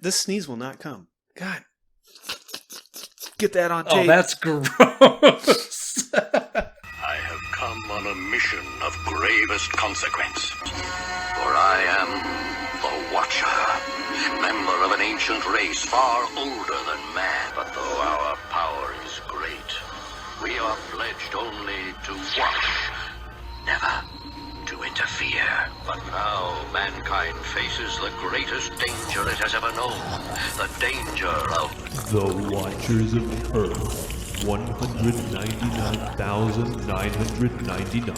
This sneeze will not come. God. Get that on tape. Oh, that's gross. I have come on a mission of gravest consequence. For I am the Watcher, member of an ancient race far older than man. But though our power is great, we are pledged only to watch, never to interfere. But now mankind faces the greatest danger it has ever known. The danger of the Watchers of Earth. 199,999.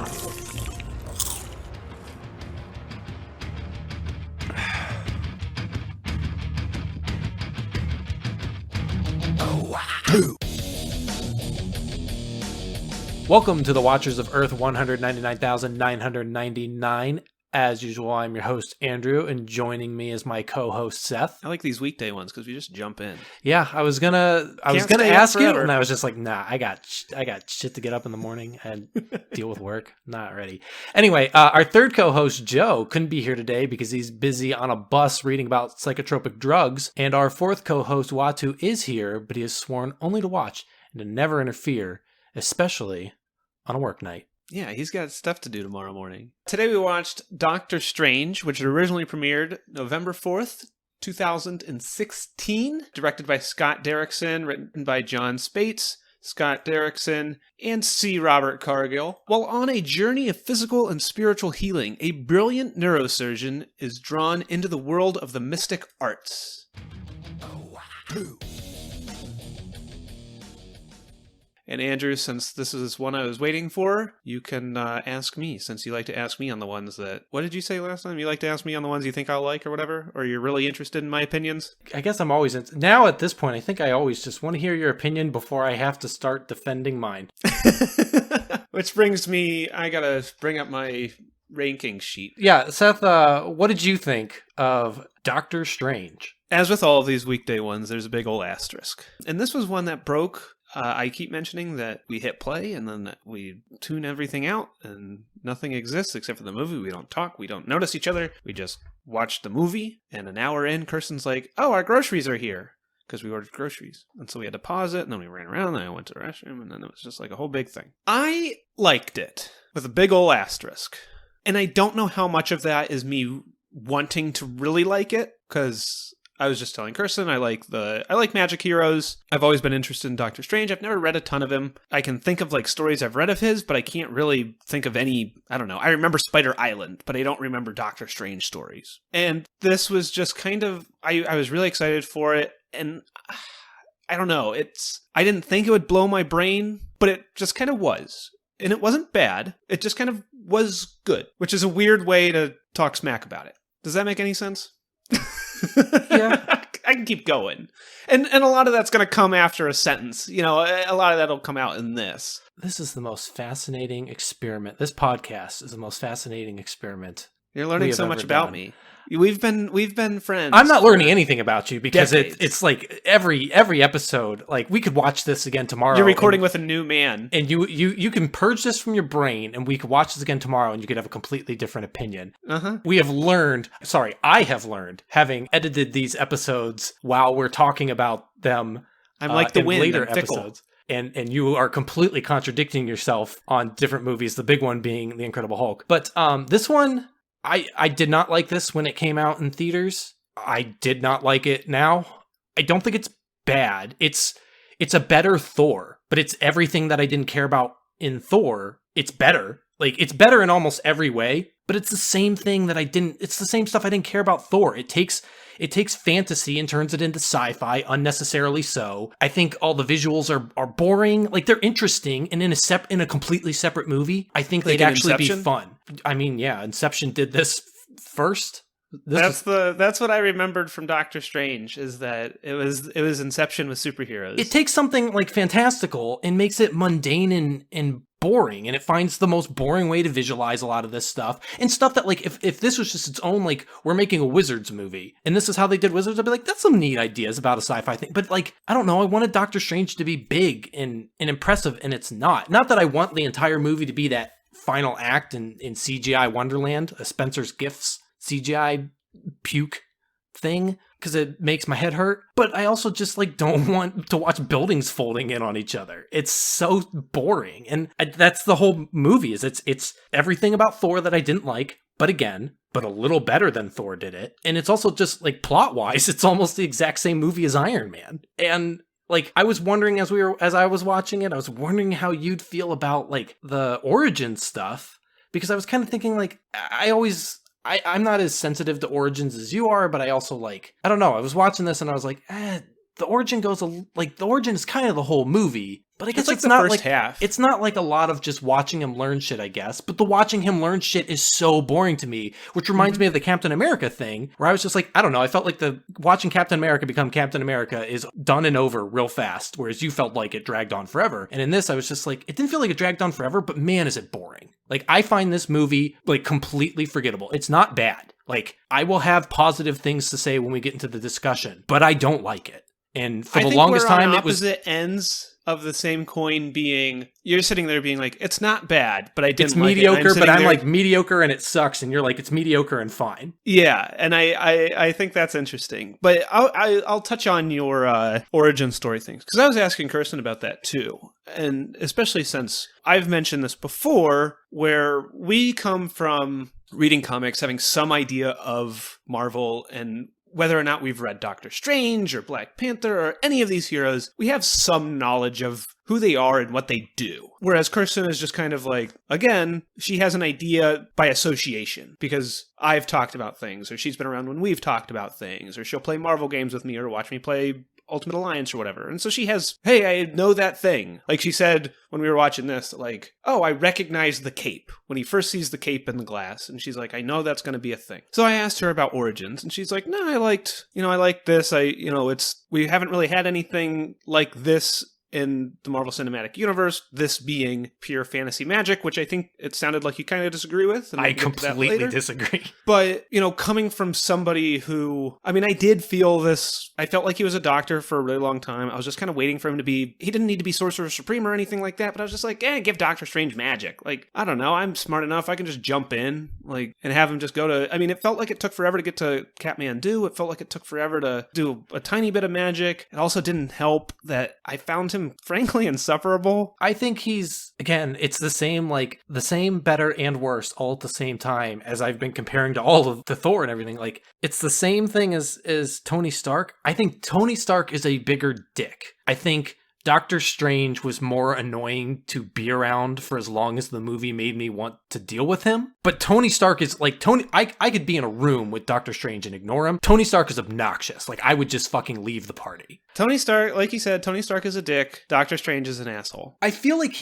Welcome to the Watchers of Earth 199,999. As usual, I'm your host, Andrew, and joining me is my co-host, Seth. I like these weekday ones because we just jump in. Yeah, I was gonna ask you, and I was just like, nah, I got shit to get up in the morning and deal with work. Not ready. Anyway, our third co-host, Joe, couldn't be here today because he's busy on a bus reading about psychotropic drugs. And our fourth co-host, Watu, is here, but he has sworn only to watch and to never interfere, especially on a work night. Yeah, he's got stuff to do tomorrow morning. Today we watched Doctor Strange, which originally premiered November 4th, 2016, directed by Scott Derrickson, written by John Spates, Scott Derrickson, and C. Robert Cargill. While on a journey of physical and spiritual healing, a brilliant neurosurgeon is drawn into the world of the mystic arts. And Andrew, since this is one I was waiting for, you can ask me, since you like to ask me on the ones that... What did you say last time? You like to ask me on the ones you think I'll like or whatever? Or you're really interested in my opinions? I guess I'm always... Now at this point, I think I always just want to hear your opinion before I have to start defending mine. Which brings me... I gotta bring up my ranking sheet. Yeah, Seth, what did you think of Doctor Strange? As with all of these weekday ones, there's a big old asterisk. And this was one that broke... I keep mentioning that we hit play and then we tune everything out and nothing exists except for the movie. We don't talk. We don't notice each other. We just watch the movie. And an hour in, Kirsten's like, oh, our groceries are here. Because we ordered groceries. And so we had to pause it. And then we ran around. And I went to the restroom. And then it was just like a whole big thing. I liked it with a big old asterisk. And I don't know how much of that is me wanting to really like it. Because... I was just telling Kirsten, I like magic heroes. I've always been interested in Doctor Strange. I've never read a ton of him. I can think of like stories I've read of his, but I can't really think of any, I don't know. I remember Spider Island, but I don't remember Doctor Strange stories. And this was just kind of, I was really excited for it. And I don't know, I didn't think it would blow my brain, but it just kind of was. And it wasn't bad. It just kind of was good, which is a weird way to talk smack about it. Does that make any sense? Yeah. I can keep going. And a lot of that's going to come after a sentence. You know, a lot of that'll come out in this. This is the most fascinating experiment. This podcast is the most fascinating experiment. You're learning so much about me. We've been friends. I'm not learning anything about you because decades. It's like every episode, like we could watch this again tomorrow. You're recording with a new man. And you can purge this from your brain and we could watch this again tomorrow and you could have a completely different opinion. Uh-huh. I have learned, having edited these episodes while we're talking about them. I'm like the wind later and fickle. episodes. And you are completely contradicting yourself on different movies, the big one being The Incredible Hulk. But this one... I did not like this when it came out in theaters. I did not like it now. I don't think it's bad. It's a better Thor, but it's everything that I didn't care about in Thor. It's better. Like, it's better in almost every way, but it's the same thing that it's the same stuff I didn't care about Thor. It takes fantasy and turns it into sci-fi, unnecessarily so. I think all the visuals are boring. Like, they're interesting, and in a completely separate movie, I think they'd actually be fun. I mean, yeah, Inception did this first. That's what I remembered from Doctor Strange, is that it was Inception with superheroes. It takes something like fantastical and makes it mundane and boring, and it finds the most boring way to visualize a lot of this stuff, and stuff that, like, if this was just its own, like, we're making a Wizards movie and this is how they did Wizards, I'd be like, that's some neat ideas about a sci-fi thing. But, like, I don't know, I wanted Doctor Strange to be big and impressive, and it's not that I want the entire movie to be that final act in CGI Wonderland, a Spencer's Gifts CGI puke thing, because it makes my head hurt, but I also just like don't want to watch buildings folding in on each other. It's so boring. And that's the whole movie, is it's everything about Thor that I didn't like, but a little better than Thor did it. And it's also just like plot-wise, it's almost the exact same movie as Iron Man. And like, I was wondering as I was watching it, I was wondering how you'd feel about like the origin stuff, because I was kind of thinking like, I'm not as sensitive to origins as you are, but I also like, I don't know, I was watching this and I was like, the origin the origin is kind of the whole movie, but I guess it's not like half. It's not like a lot of just watching him learn shit, I guess, but the watching him learn shit is so boring to me, which reminds me of the Captain America thing, where I was just like, I don't know, I felt like the watching Captain America become Captain America is done and over real fast, whereas you felt like it dragged on forever. And in this, I was just like, it didn't feel like it dragged on forever, but man, is it boring. Like, I find this movie like completely forgettable. It's not bad. Like, I will have positive things to say when we get into the discussion, but I don't like it. And for the longest time, it was opposite ends of the same coin. Being you're sitting there being like, it's not bad, but I didn't like mediocre, it. But I'm like mediocre and it sucks, and you're like, it's mediocre and fine. Yeah, and I think that's interesting. But I'll touch on your origin story things, because I was asking Kirsten about that too, and especially since I've mentioned this before, where we come from reading comics, having some idea of Marvel, and whether or not we've read Doctor Strange or Black Panther or any of these heroes, we have some knowledge of who they are and what they do. Whereas Kirsten is just kind of like, again, she has an idea by association, because I've talked about things, or she's been around when we've talked about things, or she'll play Marvel games with me or watch me play Ultimate Alliance or whatever. And so she has, hey, I know that thing. Like she said when we were watching this, like, oh, I recognize the cape when he first sees the cape in the glass. And she's like, I know that's going to be a thing. So I asked her about origins, and she's like, no, I liked this. We haven't really had anything like this in the Marvel Cinematic Universe, this being pure fantasy magic, which I think it sounded like you kind of disagree with. And I completely disagree. But, coming from somebody who, I did feel this, I felt like he was a doctor for a really long time. I was just kind of waiting for him to be, he didn't need to be Sorcerer Supreme or anything like that, but I was just like, give Doctor Strange magic. Like, I don't know, I'm smart enough, I can just jump in, like, and have him just go to, it felt like it took forever to get to Kathmandu. It felt like it took forever to do a tiny bit of magic. It also didn't help that I found him frankly insufferable. I think he's, again, it's the same better and worse all at the same time, as I've been comparing to all of the Thor and everything. Like, it's the same thing as Tony Stark. I think Tony Stark is a bigger dick. I think Doctor Strange was more annoying to be around for as long as the movie made me want to deal with him. But Tony Stark is like, I could be in a room with Doctor Strange and ignore him. Tony Stark is obnoxious. Like, I would just fucking leave the party. Tony Stark, like you said, Tony Stark is a dick. Doctor Strange is an asshole. I feel like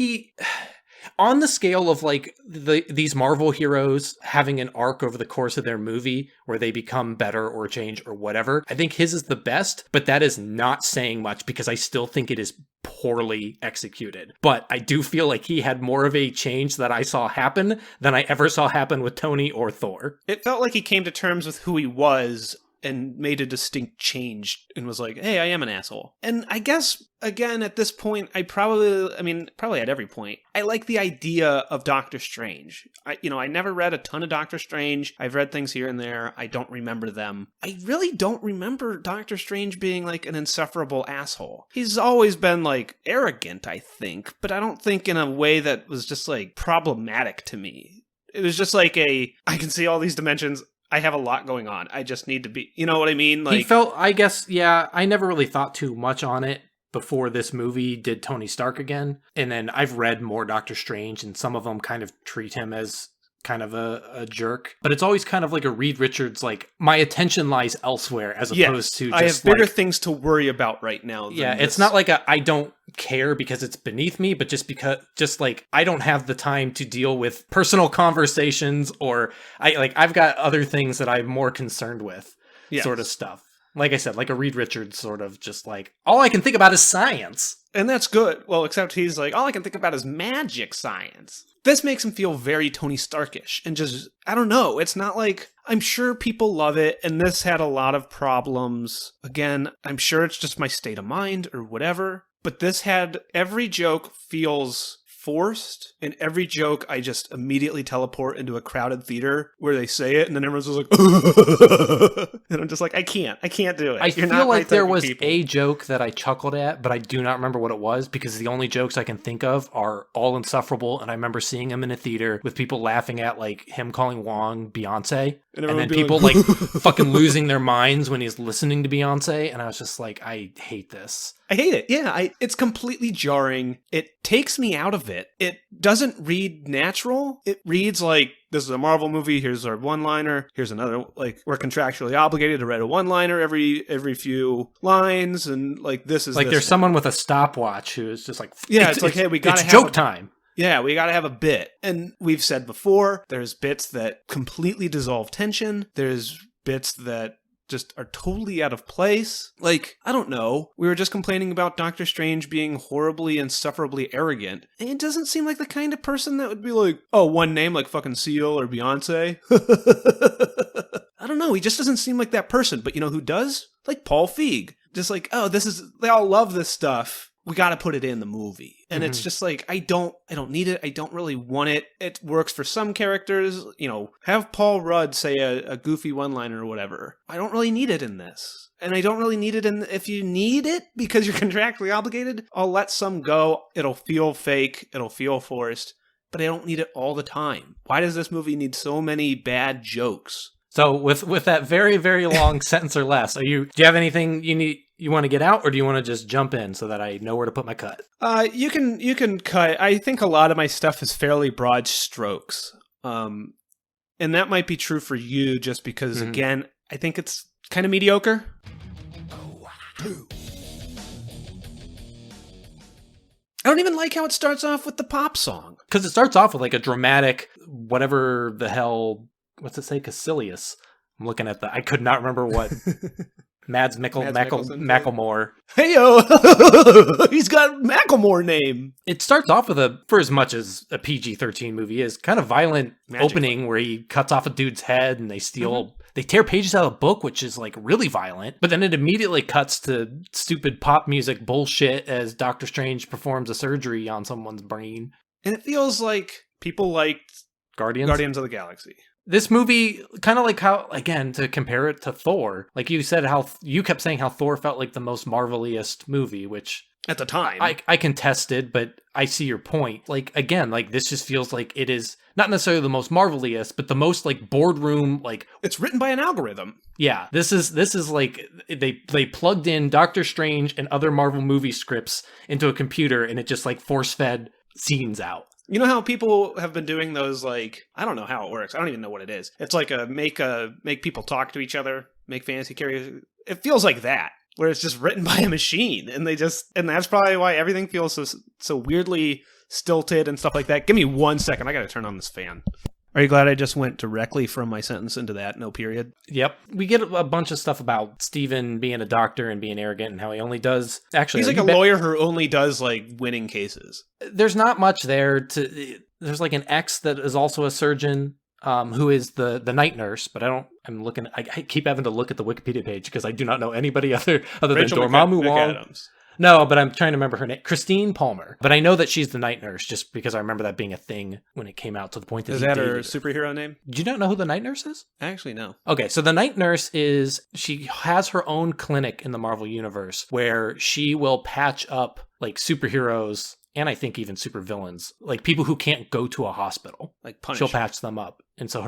on the scale of like these Marvel heroes having an arc over the course of their movie where they become better or change or whatever, I think his is the best, but that is not saying much because I still think it is poorly executed. But I do feel like he had more of a change that I saw happen than I ever saw happen with Tony or Thor. It felt like he came to terms with who he was and made a distinct change and was like, hey, I am an asshole. And I guess, again, at this point, probably at every point, I like the idea of Doctor Strange. I never read a ton of Doctor Strange. I've read things here and there. I don't remember them. I really don't remember Doctor Strange being like an insufferable asshole. He's always been like arrogant, I think, but I don't think in a way that was just like problematic to me. It was just like I can see all these dimensions. I have a lot going on. I just need to be, you know what I mean? Like, he felt, I guess, yeah, I never really thought too much on it before this movie did Tony Stark again. And then I've read more Doctor Strange, and some of them kind of treat him as kind of a jerk. But it's always kind of like a Reed Richards, like, my attention lies elsewhere, as opposed to just, I have bigger things to worry about right now than yeah, this. It's not like I don't care because it's beneath me, but just like I don't have the time to deal with personal conversations, or I've got other things that I'm more concerned with, sort of stuff. Like I said, like a Reed Richards sort of just like, all I can think about is science. And that's good. Well, except he's like, all I can think about is magic science. This makes him feel very Tony Starkish, and just, I don't know, it's not like, I'm sure people love it, and this had a lot of problems. Again, I'm sure it's just my state of mind or whatever, but this had, every joke feels forced. In every joke, I just immediately teleport into a crowded theater where they say it, and then everyone's just like, and I'm just like, I can't do it. I You're feel not my like there type of was people. a joke that I chuckled at, but I do not remember what it was because the only jokes I can think of are all insufferable, and I remember seeing him in a theater with people laughing at like him calling Wong Beyonce, and everyone then being people like, like fucking losing their minds when he's listening to Beyonce, and I was just like, I hate this. I hate it. Yeah, it's completely jarring. It takes me out of it. It doesn't read natural. It reads like, this is a Marvel movie, here's our one-liner, here's another, like, we're contractually obligated to write a one-liner every few lines, and, like, this is like this there's thing. someone with a stopwatch who is just like, Yeah, it's like, hey, we gotta it's have joke time. Yeah, we gotta have a bit. And we've said before, there's bits that completely dissolve tension. There's bits that just are totally out of place. Like, I don't know. We were just complaining about Doctor Strange being horribly, insufferably arrogant. And it doesn't seem like the kind of person that would be like, oh, one name like fucking Seal or Beyonce. I don't know. He just doesn't seem like that person. But you know who does? Like Paul Feig. Just like, oh, they all love this stuff. We got to put it in the movie. And it's just like, I don't need it. I don't really want it. It works for some characters. You know, have Paul Rudd say a goofy one-liner or whatever. I don't really need it in this. And I don't really need it in, if you need it because you're contractually obligated, I'll let some go. It'll feel fake. It'll feel forced. But I don't need it all the time. Why does this movie need so many bad jokes? So with that very, very long sentence or less, do you have anything you want to get out, or do you want to just jump in so that I know where to put my cut? You can cut. I think a lot of my stuff is fairly broad strokes. And that might be true for you just because, again, I think it's kind of mediocre. I don't even like how it starts off with the pop song. Because it starts off with like a dramatic, whatever the hell, what's it say? Caecilius. I'm looking at I could not remember what. Mads Macklemore. Hey-yo! He's got Macklemore name. It starts off with for as much as a PG-13 movie is, kind of violent opening where he cuts off a dude's head and they steal, they tear pages out of a book, which is like really violent. But then it immediately cuts to stupid pop music bullshit as Doctor Strange performs a surgery on someone's brain. And it feels like people liked Guardians of the Galaxy. This movie, kind of like how, again, to compare it to Thor, like you said, how you kept saying how Thor felt like the most Marvel-iest movie, which at the time I contested, but I see your point. Like, again, like this just feels like it is not necessarily the most Marvel-iest, but the most like boardroom, like it's written by an algorithm. Yeah, this is like they plugged in Doctor Strange and other Marvel movie scripts into a computer, and it just like force-fed scenes out. You know how people have been doing those, like, I don't know how it works. I don't even know what it is. It's like make people talk to each other, make fantasy characters. It feels like that, where it's just written by a machine, and that's probably why everything feels so weirdly stilted and stuff like that. Give me 1 second. I gotta turn on this fan. Are you glad I just went directly from my sentence into that? No period? Yep. We get a bunch of stuff about Steven being a doctor and being arrogant and how he only does... Actually, he's like a lawyer who only does, like, winning cases. There's not much there to... There's, like, an ex that is also a surgeon who is the night nurse, but I keep having to look at the Wikipedia page because I do not know anybody other than Dormammu Wong. McAdams. No, but I'm trying to remember her name. Christine Palmer. But I know that she's the night nurse just because I remember that being a thing when it came out, to the point that is that her superhero name? Do you not know who the night nurse is? Actually, no. Okay, so the night nurse she has her own clinic in the Marvel Universe where she will patch up like superheroes and I think even supervillains, like people who can't go to a hospital. Like Punisher. She'll patch them up. And so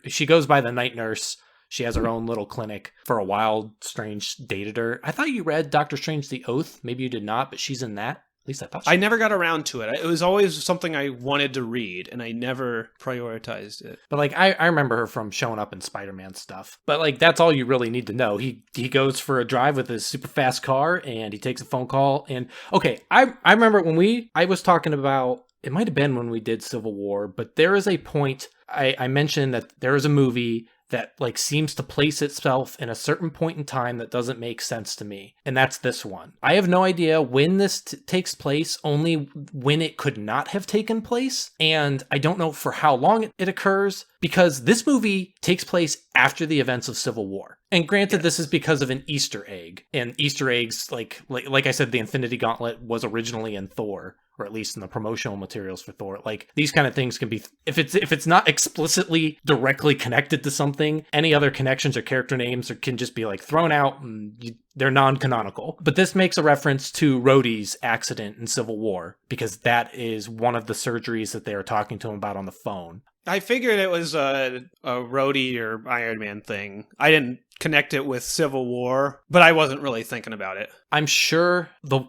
she goes by the night nurse. She has her own little clinic. For a while, Strange dated her. I thought you read Doctor Strange The Oath. Maybe you did not, but she's in that. At least I thought so. I never got around to it. It was always something I wanted to read, and I never prioritized it. But like I remember her from showing up in Spider-Man stuff. But like that's all you really need to know. He goes for a drive with his super fast car, and he takes a phone call. And okay, I remember when I was talking about, it might have been when we did Civil War, but there is a point I mentioned that there is a movie that like seems to place itself in a certain point in time that doesn't make sense to me. And that's this one. I have no idea when this takes place, only when it could not have taken place. And I don't know for how long it occurs, because this movie takes place after the events of Civil War. And granted, This is because of an Easter egg. And Easter eggs, like I said, the Infinity Gauntlet was originally in Thor. or at least in the promotional materials for Thor. Like, these kind of things can be, if it's not explicitly directly connected to something, any other connections or character names can just be like thrown out and they're non-canonical. But this makes a reference to Rhodey's accident in Civil War, because that is one of the surgeries that they are talking to him about on the phone. I figured it was a Rhodey or Iron Man thing. I didn't connect it with Civil War, but I wasn't really thinking about it. I'm sure the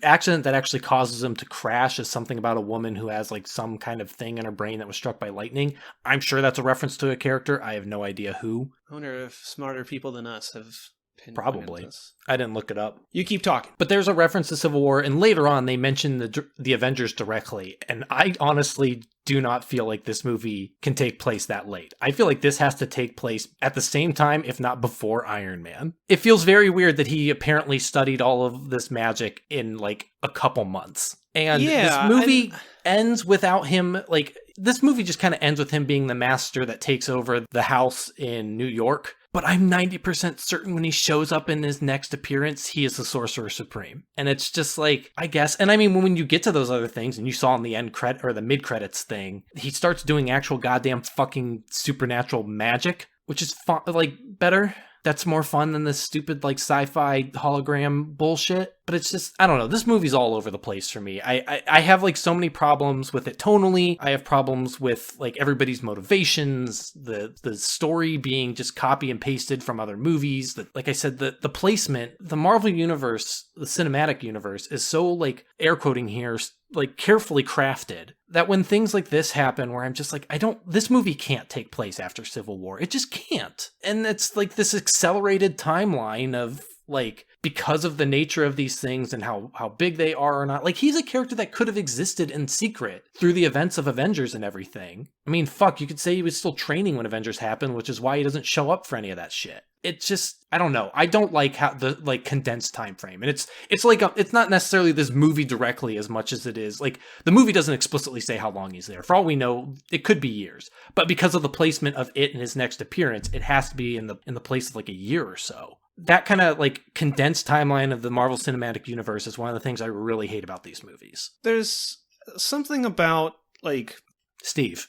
accident that actually causes him to crash is something about a woman who has like some kind of thing in her brain that was struck by lightning. I'm sure that's a reference to a character. I have no idea who. I wonder if smarter people than us have pinpointed Probably. this. I didn't look it up. You keep talking. But there's a reference to Civil War, and later on they mention the Avengers directly, and I honestly do not feel like this movie can take place that late. I feel like this has to take place at the same time, if not before Iron Man. It feels very weird that he apparently studied all of this magic in like a couple months. And this movie ends without him, like, this movie just kind of ends with him being the master that takes over the house in New York. But I'm 90% certain when he shows up in his next appearance, he is the Sorcerer Supreme. And it's just like, I guess, and I mean, when you get to those other things, and you saw in the end credit or the mid-credits thing, he starts doing actual goddamn fucking supernatural magic, which is like better. That's more fun than this stupid like sci-fi hologram bullshit. But it's just, I don't know. This movie's all over the place for me. I have like so many problems with it tonally. I have problems with like everybody's motivations, the story being just copy and pasted from other movies. Like I said, the placement, the Marvel universe, the cinematic universe is so like air quoting here, like carefully crafted that when things like this happen where I'm just like, this movie can't take place after Civil War. It just can't. And it's like this accelerated timeline of like, because of the nature of these things and how big they are or not. Like, he's a character that could have existed in secret through the events of Avengers and everything. I mean, fuck, you could say he was still training when Avengers happened, which is why he doesn't show up for any of that shit. It's just, I don't know. I don't like how the like condensed time frame. And it's like it's not necessarily this movie directly as much as it is like the movie doesn't explicitly say how long he's there. For all we know, it could be years. But because of the placement of it in his next appearance, it has to be in the place of like a year or so. That kind of like condensed timeline of the Marvel Cinematic Universe is one of the things I really hate about these movies. There's something about like Steve.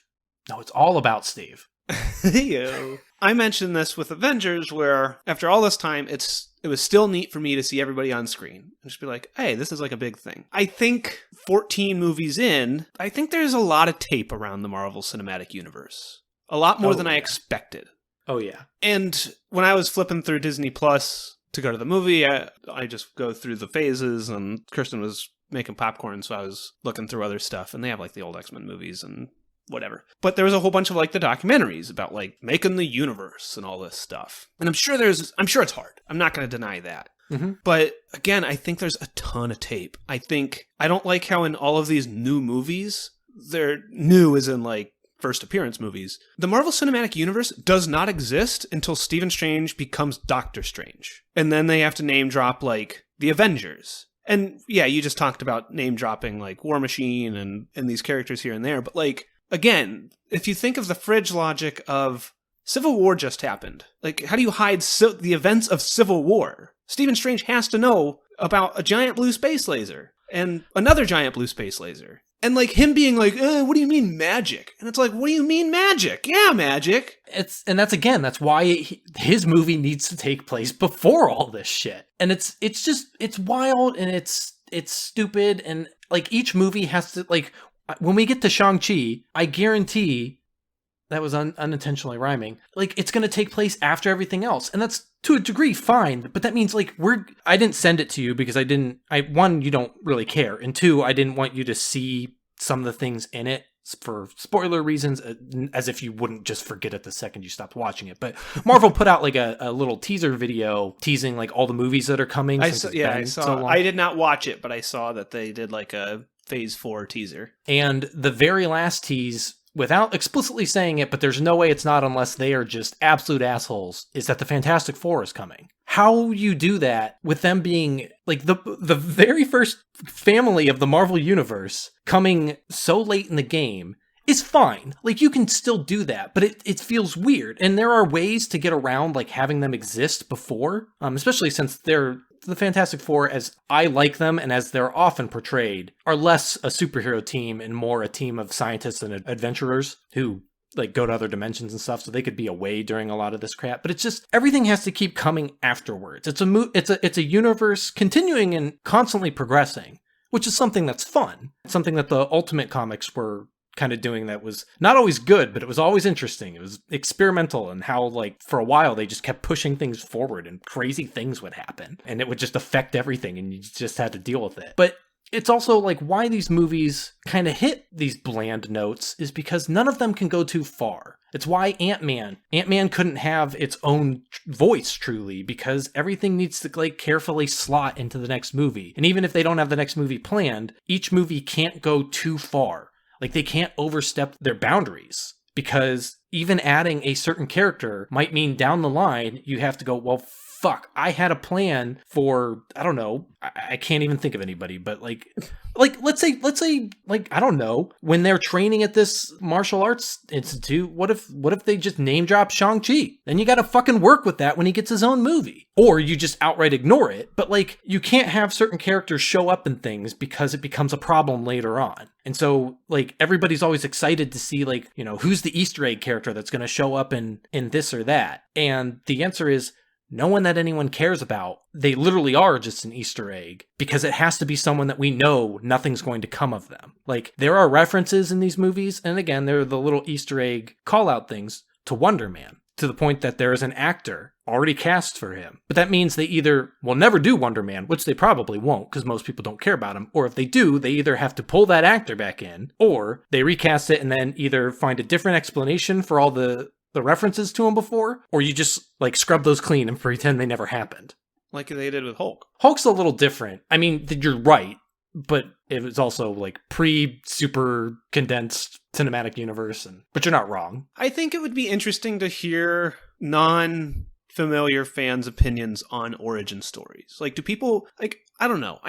No, it's all about Steve. Yo. I mentioned this with Avengers, where after all this time, it was still neat for me to see everybody on screen and just be like, hey, this is like a big thing. I think 14 movies in, I think there's a lot of tape around the Marvel Cinematic Universe. A lot more than I expected. Oh, yeah. And when I was flipping through Disney Plus to go to the movie, I just go through the phases, and Kirsten was making popcorn, so I was looking through other stuff, and they have like the old X-Men movies and whatever. But there was a whole bunch of like the documentaries about like making the universe and all this stuff. And I'm sure it's hard. I'm not going to deny that. Mm-hmm. But again, I think there's a ton of tape. I don't like how in all of these new movies, they're new as in like first appearance movies, the Marvel Cinematic Universe does not exist until Stephen Strange becomes Doctor Strange. And then they have to name drop like the Avengers. And yeah, you just talked about name dropping like War Machine and these characters here and there. But like, again, if you think of the fridge logic of Civil War just happened, like how do you hide the events of Civil War? Stephen Strange has to know about a giant blue space laser and another giant blue space laser. And like him being like, what do you mean magic? And it's like, what do you mean magic? Yeah, magic. That's why his movie needs to take place before all this shit. And it's wild and it's stupid. And like each movie has to, like, when we get to Shang-Chi, I guarantee that was unintentionally rhyming. Like, it's going to take place after everything else. And that's to a degree fine. But that means like I didn't send it to you because one, you don't really care. And two, I didn't want you to see some of the things in it for spoiler reasons, as if you wouldn't just forget it the second you stopped watching it. But Marvel put out like a little teaser video teasing like all the movies that are coming. I saw. So I did not watch it, but I saw that they did like a Phase 4 teaser. And the very last tease, without explicitly saying it, but there's no way it's not unless they are just absolute assholes, is that the Fantastic Four is coming. How you do that with them being like the very first family of the Marvel Universe coming so late in the game is fine. Like, you can still do that, but it feels weird. And there are ways to get around, like, having them exist before, especially since they're the Fantastic Four, as I like them and as they're often portrayed, are less a superhero team and more a team of scientists and adventurers who like go to other dimensions and stuff, so they could be away during a lot of this crap. But it's just, everything has to keep coming afterwards. It's a universe continuing and constantly progressing, which is something that's fun. It's something that the Ultimate comics were kind of doing that was not always good, but it was always interesting. It was experimental, and how, like, for a while they just kept pushing things forward and crazy things would happen and it would just affect everything and you just had to deal with it. But it's also like why these movies kind of hit these bland notes is because none of them can go too far. It's why Ant-Man couldn't have its own voice truly, because everything needs to like carefully slot into the next movie. And even if they don't have the next movie planned, each movie can't go too far. Like, they can't overstep their boundaries, because even adding a certain character might mean down the line you have to go, well, fuck, I had a plan for, I don't know, I can't even think of anybody, but like let's say, like, I don't know, when they're training at this martial arts institute, what if they just name drop Shang-Chi? Then you gotta fucking work with that when he gets his own movie. Or you just outright ignore it, but like, you can't have certain characters show up in things because it becomes a problem later on. And so, like, everybody's always excited to see, like, you know, who's the Easter egg character that's gonna show up in this or that. And the answer is, no one that anyone cares about. They literally are just an Easter egg, because it has to be someone that we know nothing's going to come of them. Like, there are references in these movies, and again, they're the little Easter egg call-out things to Wonder Man, to the point that there is an actor already cast for him. But that means they either will never do Wonder Man, which they probably won't, because most people don't care about him, or if they do, they either have to pull that actor back in, or they recast it and then either find a different explanation for all the references to him before, or you just like scrub those clean and pretend they never happened. Like they did with Hulk. Hulk's a little different. I mean, you're right, but it was also like pre-super condensed cinematic universe, but you're not wrong. I think it would be interesting to hear non-familiar fans' opinions on origin stories. Like, do people, like, I don't know.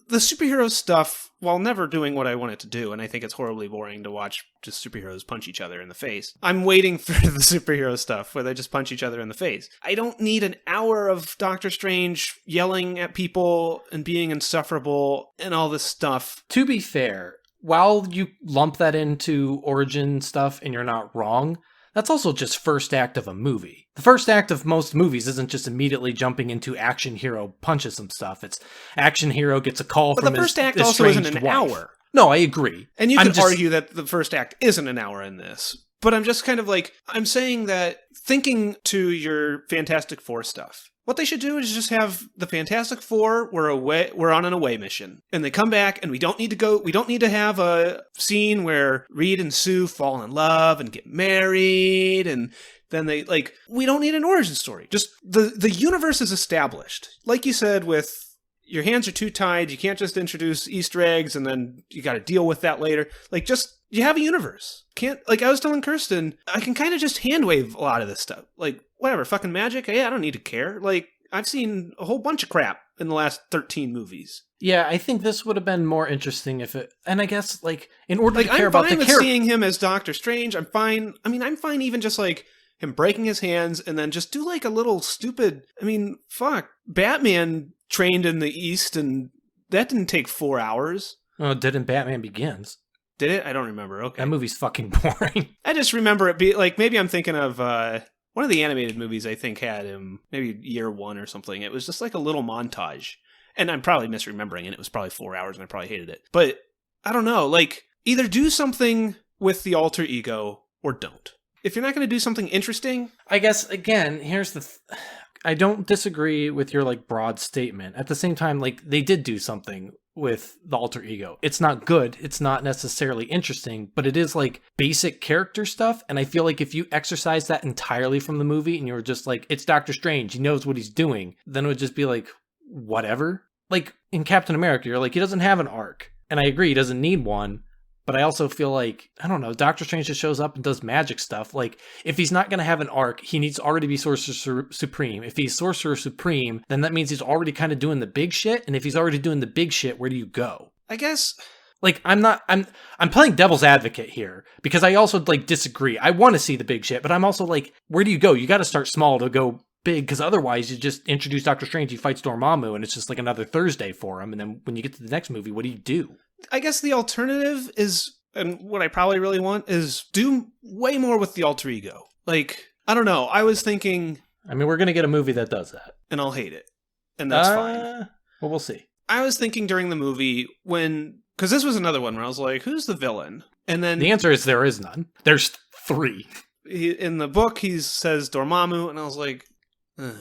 The superhero stuff, while never doing what I want it to do, and I think it's horribly boring to watch just superheroes punch each other in the face, I'm waiting for the superhero stuff where they just punch each other in the face. I don't need an hour of Doctor Strange yelling at people and being insufferable and all this stuff. To be fair, while you lump that into origin stuff and you're not wrong, that's also just first act of a movie. The first act of most movies isn't just immediately jumping into action hero punches some stuff. It's action hero gets a call from his But the first act also isn't an wife. hour. No, I agree. And you could argue that the first act isn't an hour in this. But I'm just kind of like, I'm saying that thinking to your Fantastic Four stuff, what they should do is just have the Fantastic Four, we're on an away mission. And they come back, and we don't need to have a scene where Reed and Sue fall in love and get married, and then we don't need an origin story. Just the universe is established. Like you said, with your hands are too tied, you can't just introduce Easter eggs and then you gotta deal with that later. Like, just, you have a universe. Can't, like I was telling Kirsten, I can kind of just hand wave a lot of this stuff. Like, whatever, fucking magic, yeah, I don't need to care. Like, I've seen a whole bunch of crap in the last 13 movies. Yeah, I think this would have been more interesting if it, and I guess, like, in order to care about the character. I'm fine with seeing him as Doctor Strange. I'm fine even just, like, him breaking his hands and then just do, like, a little stupid, fuck, Batman trained in the East, and that didn't take 4 hours. Oh, it did in Batman Begins. Did it? I don't remember. Okay. That movie's fucking boring. I just remember it be like, maybe I'm thinking of one of the animated movies I think had him, maybe year one or something. It was just like a little montage. And I'm probably misremembering it. It was probably 4 hours and I probably hated it. But I don't know, like, either do something with the alter ego or don't. If you're not going to do something interesting. I guess, again, here's the I don't disagree with your, like, broad statement. At the same time, like, they did do something with the alter ego. It's not good. It's not necessarily interesting, but it is, like, basic character stuff. And I feel like if you exercise that entirely from the movie and you were just like, it's Doctor Strange, he knows what he's doing, then it would just be like, whatever. Like, in Captain America, you're like, he doesn't have an arc. And I agree, he doesn't need one. But I also feel like, I don't know, Doctor Strange just shows up and does magic stuff. Like, if he's not going to have an arc, he needs to already be Sorcerer Supreme. If he's Sorcerer Supreme, then that means he's already kind of doing the big shit. And if he's already doing the big shit, where do you go? I guess Like, I'm playing devil's advocate here because I also like disagree. I want to see the big shit, but I'm also like, where do you go? You got to start small to go big, because otherwise you just introduce Doctor Strange, he fights Dormammu, and it's just like another Thursday for him. And then when you get to the next movie, what do? I guess the alternative is, and what I probably really want is do way more with the alter ego. Like, I don't know. I was thinking, I mean, we're gonna get a movie that does that, and I'll hate it, and that's fine. Well, we'll see. I was thinking during the movie because this was another one where I was like, who's the villain? And then the answer is there is none. There's 3. In the book, he says Dormammu, and I was like, ugh.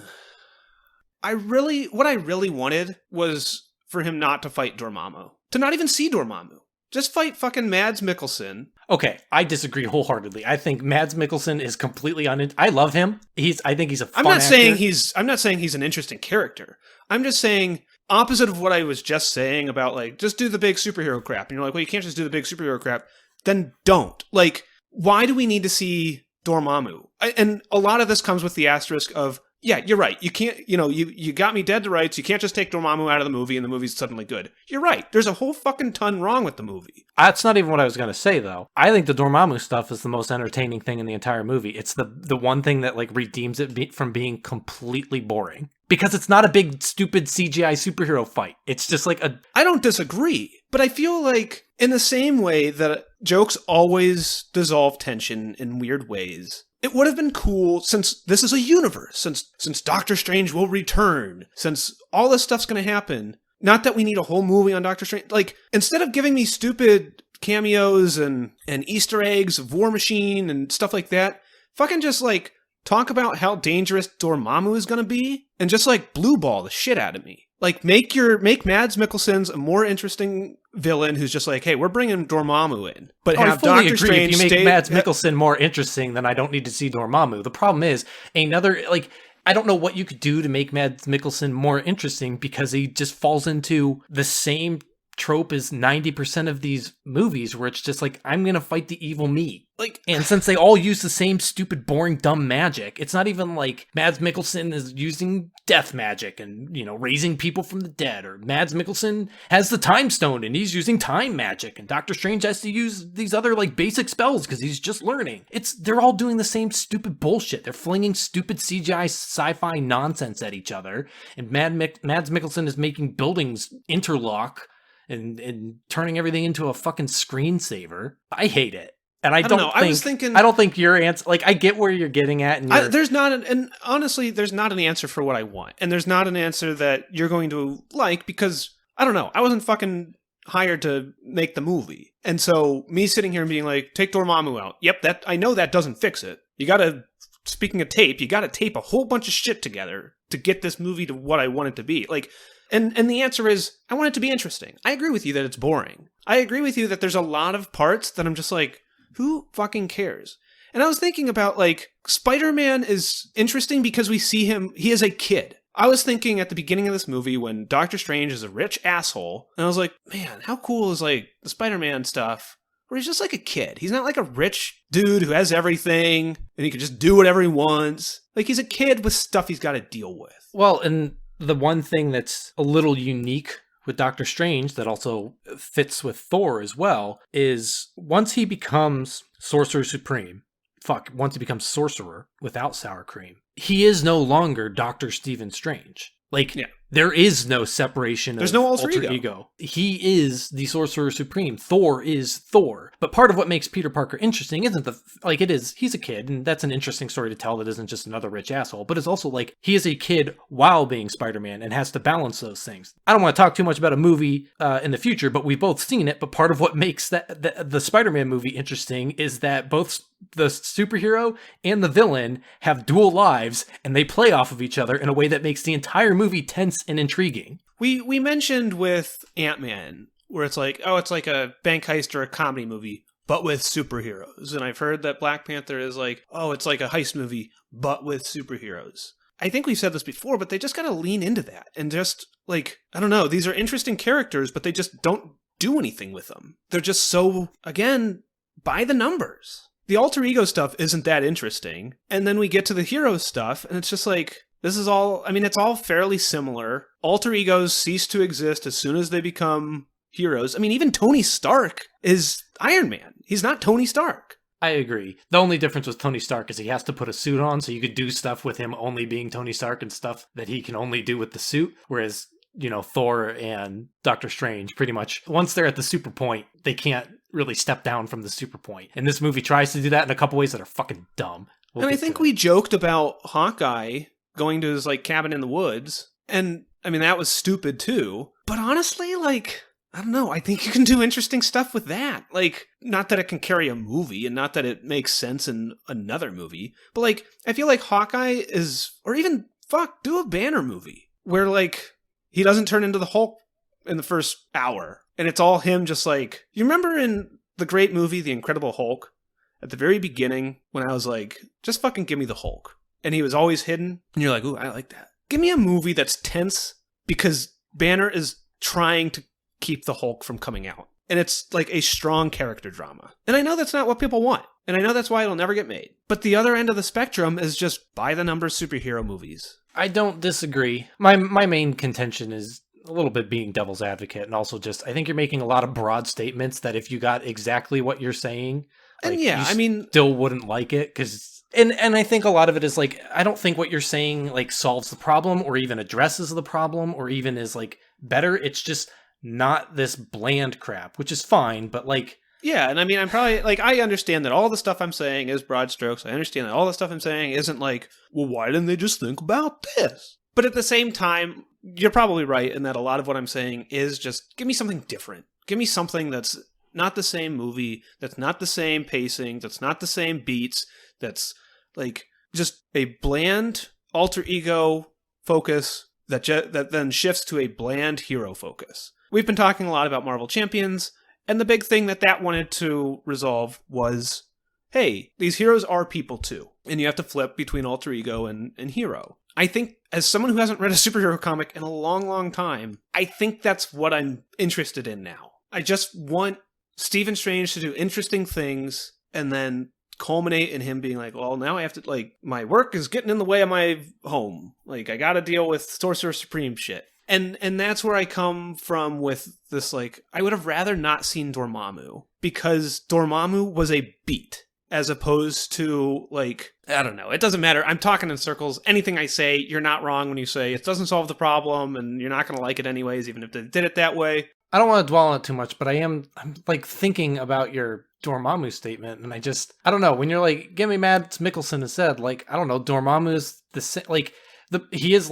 What I really wanted was for him not to fight Dormammu. To not even see Dormammu. Just fight fucking Mads Mikkelsen. Okay, I disagree wholeheartedly. I think Mads Mikkelsen is completely I love him. I think he's a fun actor. I'm not saying he's an interesting character. I'm just saying, opposite of what I was just saying about, like, just do the big superhero crap. And you're like, well, you can't just do the big superhero crap. Then don't. Like, why do we need to see Dormammu? And a lot of this comes with the asterisk of, yeah, you're right. You can't, you got me dead to rights. You can't just take Dormammu out of the movie and the movie's suddenly good. You're right. There's a whole fucking ton wrong with the movie. That's not even what I was going to say, though. I think the Dormammu stuff is the most entertaining thing in the entire movie. It's the one thing that, like, redeems it from being completely boring. Because it's not a big, stupid CGI superhero fight. It's just like I don't disagree, but I feel like in the same way that jokes always dissolve tension in weird ways, it would have been cool, since this is a universe, since Doctor Strange will return, since all this stuff's going to happen. Not that we need a whole movie on Doctor Strange. Like, instead of giving me stupid cameos and Easter eggs of War Machine and stuff like that, fucking just, like, talk about how dangerous Dormammu is going to be, and just, like, blue ball the shit out of me. Like, make Mads Mikkelsen's a more interesting villain who's just like, hey, we're bringing Dormammu in. But have I fully Doctor agree. Strange If you make Mads Mikkelsen more interesting, then I don't need to see Dormammu. The problem is, I don't know what you could do to make Mads Mikkelsen more interesting, because he just falls into the same trope as 90% of these movies, where it's just like, I'm gonna fight the evil me. Like, and since they all use the same stupid, boring, dumb magic, it's not even like Mads Mikkelsen is using death magic and, raising people from the dead, or Mads Mikkelsen has the time stone and he's using time magic, and Doctor Strange has to use these other, like, basic spells because he's just learning. They're all doing the same stupid bullshit. They're flinging stupid CGI sci-fi nonsense at each other, and Mads Mikkelsen is making buildings interlock and turning everything into a fucking screensaver. I hate it. And I don't know. I don't think your answer, like, I get where you're getting at. And honestly, there's not an answer for what I want. And there's not an answer that you're going to like, because, I don't know, I wasn't fucking hired to make the movie. And so me sitting here and being like, take Dormammu out. Yep, I know that doesn't fix it. Speaking of tape, you gotta tape a whole bunch of shit together to get this movie to what I want it to be. Like, and the answer is, I want it to be interesting. I agree with you that it's boring. I agree with you that there's a lot of parts that I'm just like, who fucking cares? And I was thinking about, like, Spider-Man is interesting because we see him, he is a kid. I was thinking at the beginning of this movie when Doctor Strange is a rich asshole, and I was like, man, how cool is, like, the Spider-Man stuff, where he's just like a kid. He's not like a rich dude who has everything, and he can just do whatever he wants. Like, he's a kid with stuff he's got to deal with. Well, and the one thing that's a little unique with Doctor Strange that also fits with Thor as well is once he becomes Sorcerer Supreme, once he becomes Sorcerer without sour cream, he is no longer Dr. Stephen Strange. Like, yeah. There is no separation. There's no alter ego. He is the Sorcerer Supreme. Thor is Thor. But part of what makes Peter Parker interesting isn't he's a kid, and that's an interesting story to tell that isn't just another rich asshole, but it's also like, he is a kid while being Spider-Man and has to balance those things. I don't want to talk too much about a movie in the future, but we've both seen it, but part of what makes the Spider-Man movie interesting is that both the superhero and the villain have dual lives, and they play off of each other in a way that makes the entire movie tense and intriguing. We mentioned with Ant-Man, where it's like, oh, it's like a bank heist or a comedy movie, but with superheroes. And I've heard that Black Panther is like, oh, it's like a heist movie, but with superheroes. I think we've said this before, but they just gotta lean into that. And just, like, I don't know, these are interesting characters, but they just don't do anything with them. They're just so, again, by the numbers. The alter ego stuff isn't that interesting. And then we get to the hero stuff, and it's just like, this is all, I mean, it's all fairly similar. Alter egos cease to exist as soon as they become heroes. I mean, even Tony Stark is Iron Man. He's not Tony Stark. I agree. The only difference with Tony Stark is he has to put a suit on, so you could do stuff with him only being Tony Stark and stuff that he can only do with the suit. Whereas, Thor and Doctor Strange, pretty much, once they're at the super point, they can't really step down from the super point. And this movie tries to do that in a couple ways that are fucking dumb. And I think we joked about Hawkeye going to his cabin in the woods, and I mean that was stupid too. But honestly, I don't know. I think you can do interesting stuff with that. Not that it can carry a movie, and not that it makes sense in another movie, but I feel like Hawkeye is, or even do a Banner movie where he doesn't turn into the Hulk in the first hour, and it's all him just you remember in the great movie The Incredible Hulk, at the very beginning when I was just fucking give me the Hulk, and he was always hidden, and you're ooh, I like that. Give me a movie that's tense because Banner is trying to keep the Hulk from coming out, and it's a strong character drama. And I know that's not what people want, and I know that's why it'll never get made. But the other end of the spectrum is just by the numbers superhero movies. I don't disagree. My main contention is a little bit being devil's advocate, and also just I think you're making a lot of broad statements that if you got exactly what you're saying, and you still wouldn't like it, because and I think a lot of it is I don't think what you're saying solves the problem or even addresses the problem or even is better. It's just not this bland crap, which is fine, but yeah, and I mean, I'm probably, I understand that all the stuff I'm saying is broad strokes. I understand that all the stuff I'm saying isn't well, why didn't they just think about this? But at the same time, you're probably right in that a lot of what I'm saying is just, give me something different. Give me something that's not the same movie, that's not the same pacing, that's not the same beats, that's, just a bland alter ego focus that then shifts to a bland hero focus. We've been talking a lot about Marvel Champions, and the big thing that wanted to resolve was, hey, these heroes are people too, and you have to flip between alter ego and hero. I think, as someone who hasn't read a superhero comic in a long, long time, I think that's what I'm interested in now. I just want Stephen Strange to do interesting things, and then culminate in him being well, now I have to, my work is getting in the way of my home. I gotta deal with Sorcerer Supreme shit. And that's where I come from with this, I would have rather not seen Dormammu, because Dormammu was a beat, as opposed to, I don't know, it doesn't matter. I'm talking in circles. Anything I say, you're not wrong when you say it doesn't solve the problem, and you're not going to like it anyways, even if they did it that way. I don't want to dwell on it too much, but I'm thinking about your Dormammu statement, and I don't know, when you're give me Mads Mikkelsen instead, I don't know, Dormammu's the same, he is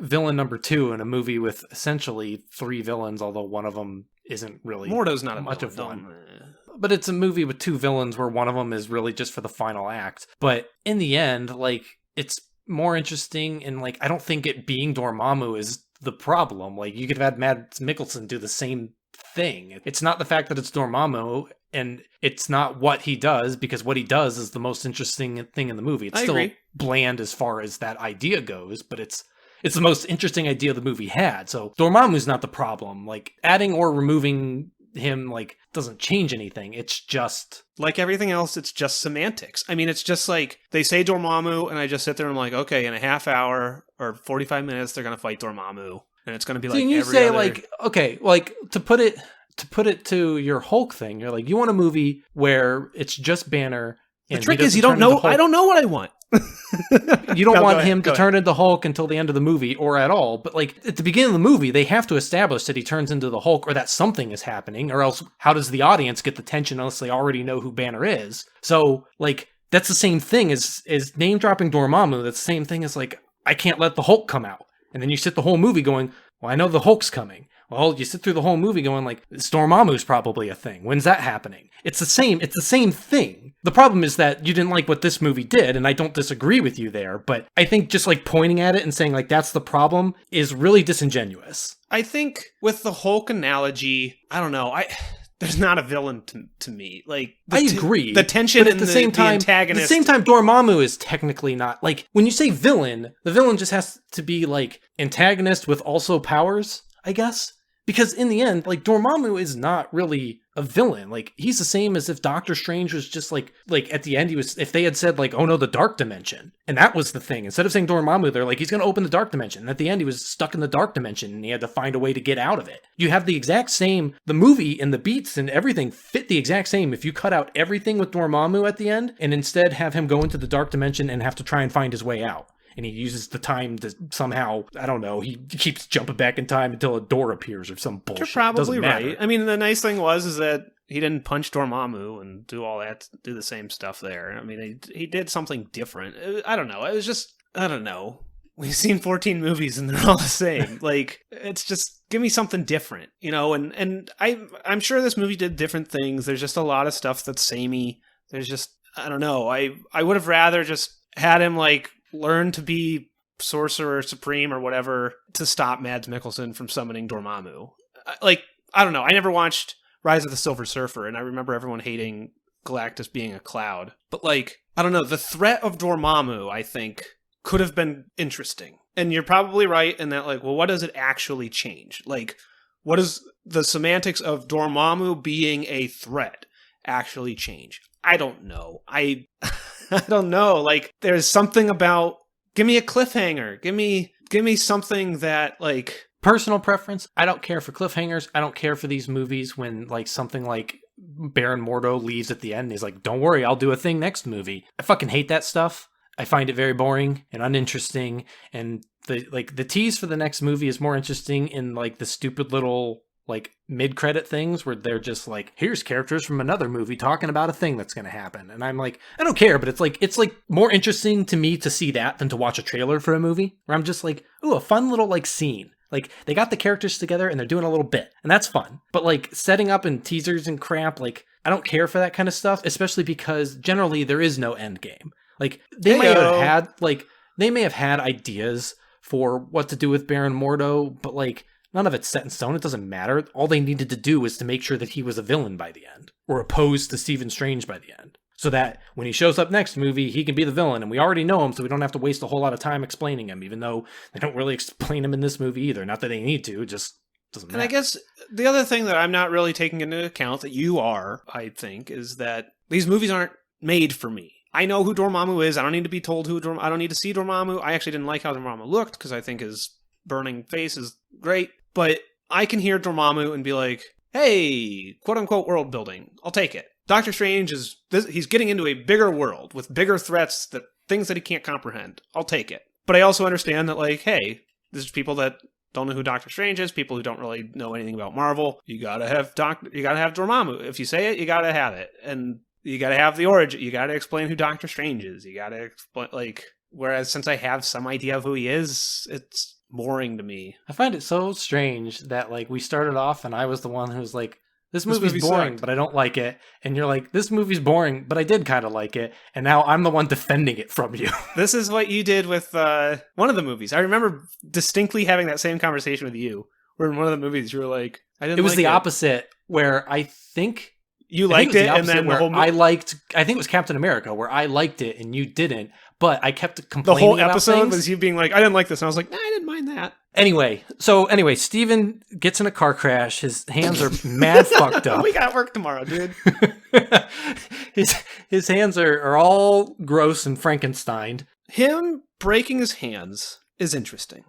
villain number 2 in a movie with essentially 3 villains, although one of them isn't really Mordo's not much of one. But it's a movie with 2 villains where one of them is really just for the final act. But in the end, it's more interesting, and I don't think it being Dormammu is the problem. You could have had Mads Mikkelsen do the same thing. It's not the fact that it's Dormammu, and it's not what he does, because what he does is the most interesting thing in the movie. It's still bland as far as that idea goes, but it's the most interesting idea the movie had. So Dormammu's not the problem. Adding or removing him doesn't change anything. It's just like everything else, it's just semantics. I mean, it's just they say Dormammu, and I just sit there and I'm okay, in a half hour or 45 minutes they're gonna fight Dormammu, and it's gonna be so you say other... okay, to put it to your Hulk thing, you're you want a movie where it's just Banner. The trick is you don't know. I don't know what I want. You don't want him to turn into Hulk until the end of the movie, or at all. But at the beginning of the movie, they have to establish that he turns into the Hulk, or that something is happening, or else how does the audience get the tension unless they already know who Banner is? So that's the same thing as name dropping Dormammu. That's the same thing as I can't let the Hulk come out, and then you sit the whole movie going, well, I know the Hulk's coming. Well, you sit through the whole movie going Dormammu's probably a thing. When's that happening? It's the same thing. The problem is that you didn't like what this movie did, and I don't disagree with you there, but I think just pointing at it and saying that's the problem is really disingenuous. I think with the Hulk analogy, I don't know, there's not a villain to me. I agree. The tension but at the same time, the antagonist. At the same time, Dormammu is technically not when you say villain, the villain just has to be antagonist with also powers, I guess. Because in the end, like, Dormammu is not really a villain. Like, he's the same as if Doctor Strange was just like at the end, if they had said like, oh no, the dark dimension. And that was the thing. Instead of saying Dormammu, they're like, he's going to open the dark dimension. And at the end, he was stuck in the dark dimension and he had to find a way to get out of it. You have the exact same, the movie and the beats and everything fit the exact same if you cut out everything with Dormammu at the end and instead have him go into the dark dimension and have to try and find his way out. And he uses the time to somehow, I don't know, he keeps jumping back in time until a door appears or some bullshit. You're probably right. I mean, the nice thing is that he didn't punch Dormammu and do all that, do the same stuff there. I mean, he did something different. I don't know. It was just, I don't know. We've seen 14 movies and they're all the same. Like, it's just, give me something different, you know? And I'm sure this movie did different things. There's just a lot of stuff that's samey. There's just, I don't know. I would have rather just had him, like, learn to be Sorcerer Supreme or whatever to stop Mads Mikkelsen from summoning Dormammu. Like, I don't know. I never watched Rise of the Silver Surfer, and I remember everyone hating Galactus being a cloud. But, like, I don't know. The threat of Dormammu, I think, could have been interesting. And you're probably right in that, like, well, what does it actually change? Like, what does the semantics of Dormammu being a threat actually change? I don't know. I don't know. Like, there's something about, give me a cliffhanger. Give me something that, like, personal preference. I don't care for cliffhangers. I don't care for these movies when, like, something like Baron Mordo leaves at the end and he's like, don't worry, I'll do a thing next movie. I fucking hate that stuff. I find it very boring and uninteresting. And the tease for the next movie is more interesting in, like, the stupid little, like, mid-credit things where they're just like, here's characters from another movie talking about a thing that's going to happen. And I'm like, I don't care, but it's like more interesting to me to see that than to watch a trailer for a movie where I'm just like, ooh, a fun little, like, scene. Like, they got the characters together and they're doing a little bit, and that's fun. But, like, setting up and teasers and crap, like, I don't care for that kind of stuff, especially because generally there is no end game. Like, they may have had ideas for what to do with Baron Mordo, but, like, none of it's set in stone. It doesn't matter. All they needed to do was to make sure that he was a villain by the end, or opposed to Stephen Strange by the end, so that when he shows up next movie, he can be the villain, and we already know him, so we don't have to waste a whole lot of time explaining him, even though they don't really explain him in this movie either. Not that they need to, it just doesn't matter. And I guess the other thing that I'm not really taking into account, that you are, I think, is that these movies aren't made for me. I know who Dormammu is. I don't need to be told I don't need to see Dormammu. I actually didn't like how Dormammu looked, because I think his burning face is great. But I can hear Dormammu and be like, hey, quote-unquote world building. I'll take it. Doctor Strange he's getting into a bigger world with bigger threats, things that he can't comprehend. I'll take it. But I also understand that, like, hey, there's people that don't know who Doctor Strange is, people who don't really know anything about Marvel. You gotta have Dormammu. If you say it, you gotta have it. And you gotta have the origin. You gotta explain who Doctor Strange is. You gotta explain, like, whereas since I have some idea of who he is, it's boring to me. I find it so strange that, like, we started off and I was the one who was like, this movie's boring, but I don't like it. And you're like, this movie's boring, but I did kind of like it. And now I'm the one defending it from you. This is what you did with one of the movies. I remember distinctly having that same conversation with you, where in one of the movies you were like, I didn't like it. It was the opposite, where I think you liked it, and then the whole I think it was Captain America, where I liked it and you didn't, but I kept complaining. The whole episode about things. Was you being like, I didn't like this, and I was like, nah, I didn't mind that. Anyway, Steven gets in a car crash. His hands are mad fucked up. We got work tomorrow, dude. his hands are all gross and Frankenstein. Him breaking his hands is interesting.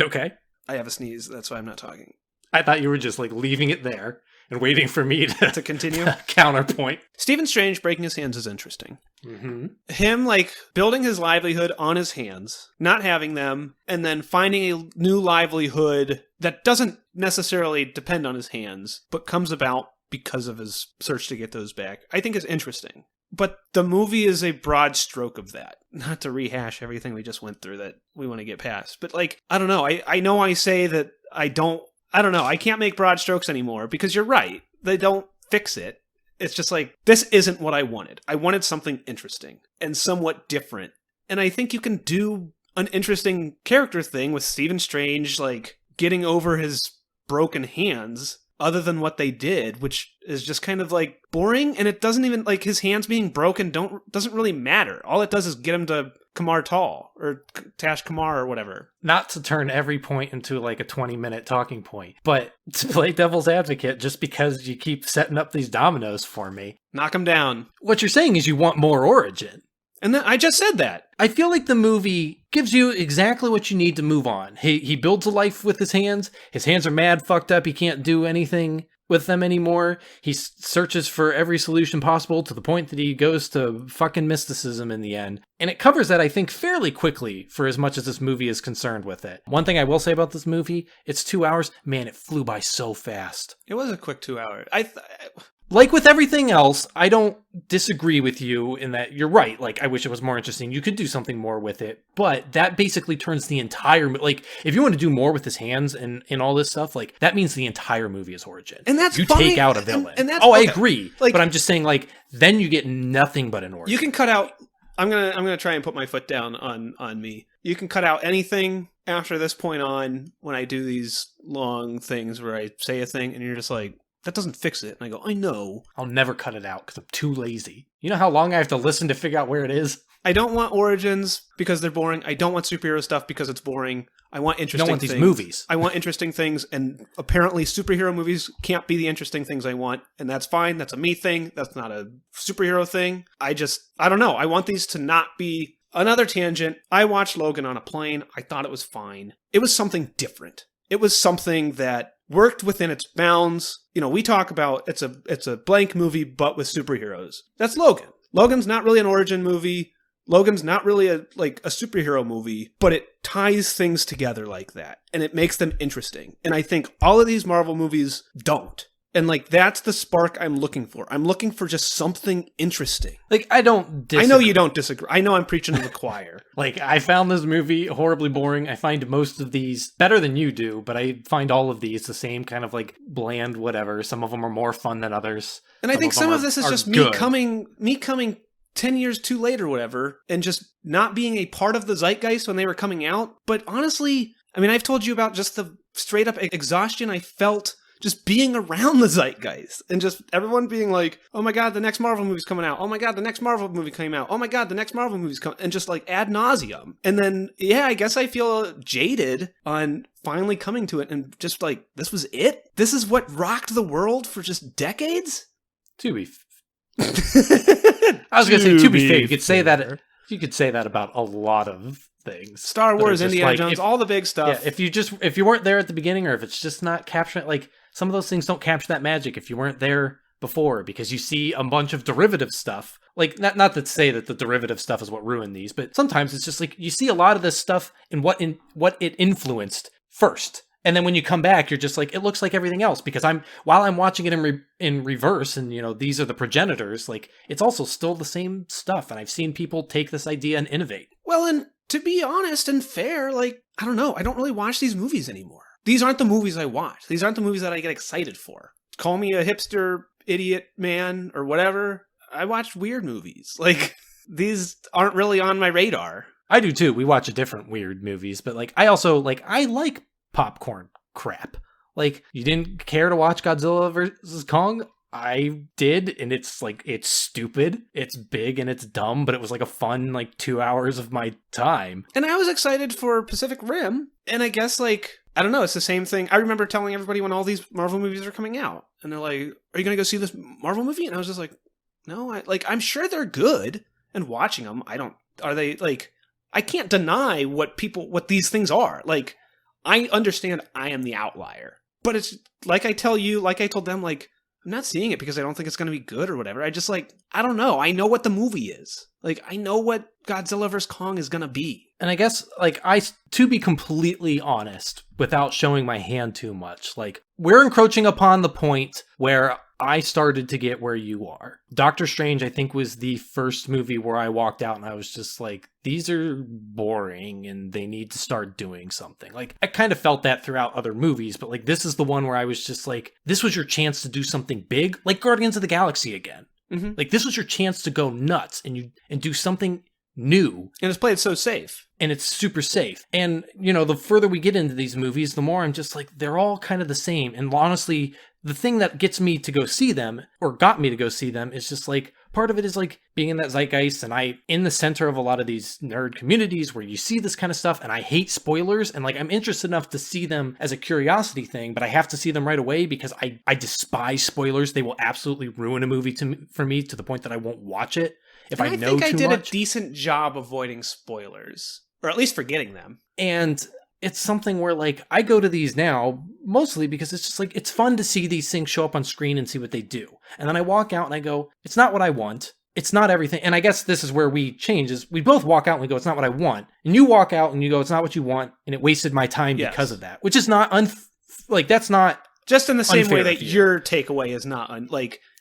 Okay. I have a sneeze, that's why I'm not talking. I thought you were just, like, leaving it there and waiting for me to continue. Counterpoint. Stephen Strange breaking his hands is interesting. Mm-hmm. Him, like, building his livelihood on his hands, not having them, and then finding a new livelihood that doesn't necessarily depend on his hands, but comes about because of his search to get those back, I think is interesting. But the movie is a broad stroke of that. Not to rehash everything we just went through that we want to get past. But, like, I don't know. I know I say that I don't know. I can't make broad strokes anymore because you're right. They don't fix it. It's just like, this isn't what I wanted. I wanted something interesting and somewhat different. And I think you can do an interesting character thing with Stephen Strange, like, getting over his broken hands other than what they did, which is just kind of, like, boring. And it doesn't even, like, his hands being broken doesn't really matter. All it does is get him to Kamar Tal or Tash Kamar or whatever. Not to turn every point into like a 20-minute talking point, but to play devil's advocate, just because you keep setting up these dominoes for me. Knock him down. What you're saying is you want more origin. And then I just said that. I feel like the movie gives you exactly what you need to move on. He builds a life with his hands. His hands are mad fucked up. He can't do anything with them anymore. He searches for every solution possible to the point that he goes to fucking mysticism in the end. And it covers that, I think, fairly quickly for as much as this movie is concerned with it. One thing I will say about this movie, it's 2 hours. Man, it flew by so fast. It was a quick 2 hours. Like with everything else, I don't disagree with you in that you're right. Like, I wish it was more interesting. You could do something more with it. But that basically turns the entire... Like, if you want to do more with his hands and all this stuff, like, that means the entire movie is origin. And that's you fine. take out a villain. And that's, I okay. agree. Like, but I'm just saying, like, then you get nothing but an origin. You can cut out... I'm gonna try and put my foot down on me. You can cut out anything after this point on when I do these long things where I say a thing and you're just like, that doesn't fix it. And I go, I know. I'll never cut it out because I'm too lazy. You know how long I have to listen to figure out where it is? I don't want origins because they're boring. I don't want superhero stuff because it's boring. I want interesting things. You don't want these movies. I want interesting things, and apparently superhero movies can't be the interesting things I want, and that's fine. That's a me thing. That's not a superhero thing. I don't know. I want these to not be another tangent. I watched Logan on a plane. I thought it was fine. It was something different. It was something that worked within its bounds. You know, we talk about it's a blank movie, but with superheroes. That's Logan. Logan's not really an origin movie. Logan's not really a superhero movie, but it ties things together like that, and it makes them interesting. And I think all of these Marvel movies don't. And, like, that's the spark I'm looking for. I'm looking for just something interesting. Like, I don't disagree. I know you don't disagree. I know I'm preaching to the choir. Like, I found this movie horribly boring. I find most of these better than you do, but I find all of these the same kind of, like, bland whatever. Some of them are more fun than others. And I think some of this is just good. me coming 10 years too late or whatever, and just not being a part of the zeitgeist when they were coming out. But honestly, I mean, I've told you about just the straight up exhaustion I felt just being around the zeitgeist, and just everyone being like, oh my god, the next Marvel movie's coming out. Oh my god, the next Marvel movie came out. Oh my god, the next Marvel movie's coming. And just like ad nauseum. And then, yeah, I guess I feel jaded on finally coming to it and just like, this was it? This is what rocked the world for just decades? I was going to say, to be fair, you could say that. You could say that about a lot of things. Star Wars, Indiana Jones, all the big stuff. Yeah, if you weren't there at the beginning, or if it's just not capturing, like, some of those things don't capture that magic if you weren't there before, because you see a bunch of derivative stuff. Like, not to say that the derivative stuff is what ruined these, but sometimes it's just like you see a lot of this stuff and what it influenced first. And then when you come back, you're just like, it looks like everything else, because while I'm watching it in reverse, and, you know, these are the progenitors, like, it's also still the same stuff. And I've seen people take this idea and innovate. Well, and to be honest and fair, like, I don't know. I don't really watch these movies anymore. These aren't the movies I watch. These aren't the movies that I get excited for. Call me a hipster idiot man or whatever. I watch weird movies. Like, these aren't really on my radar. I do too. We watch different weird movies, but, like, I also, like, I like popcorn crap. Like, you didn't care to watch Godzilla vs. Kong? I did, and it's like, it's stupid, it's big, and it's dumb, but it was like a fun, like, 2 hours of my time. And I was excited for Pacific Rim, and I guess, like, I don't know, it's the same thing. I remember telling everybody when all these Marvel movies are coming out, and they're like, are you going to go see this Marvel movie? And I was just like, no, I'm sure they're good, and watching them, I can't deny what these things are. Like, I understand I am the outlier, but it's like I tell you, like I told them, like, I'm not seeing it because I don't think it's going to be good or whatever. I just, like, I don't know. I know what the movie is. Like, I know what Godzilla vs. Kong is going to be. And I guess, like, to be completely honest, without showing my hand too much, like, we're encroaching upon the point where I started to get where you are. Doctor Strange, I think, was the first movie where I walked out and I was just like, these are boring and they need to start doing something. Like, I kind of felt that throughout other movies, but, like, this is the one where I was just like, this was your chance to do something big, like Guardians of the Galaxy again. Mm-hmm. Like, this was your chance to go nuts and do something new. And it's played so safe. And it's super safe. And, you know, the further we get into these movies, the more I'm just like, they're all kind of the same. And honestly, the thing that gets me to go see them, or got me to go see them, is just like, part of it is like being in that zeitgeist, and I in the center of a lot of these nerd communities where you see this kind of stuff, and I hate spoilers, and like I'm interested enough to see them as a curiosity thing, but I have to see them right away because I despise spoilers. They will absolutely ruin a movie for me to the point that I won't watch it if I know too much. I think I did a decent job avoiding spoilers, or at least forgetting them. And it's something where, like, I go to these now mostly because it's just like, it's fun to see these things show up on screen and see what they do. And then I walk out and I go, it's not what I want. It's not everything. And I guess this is where we change, is we both walk out and we go, it's not what I want. And you walk out and you go, it's not what you want. And it wasted my time because of that, which is not, that's not just in the same way that your takeaway is not,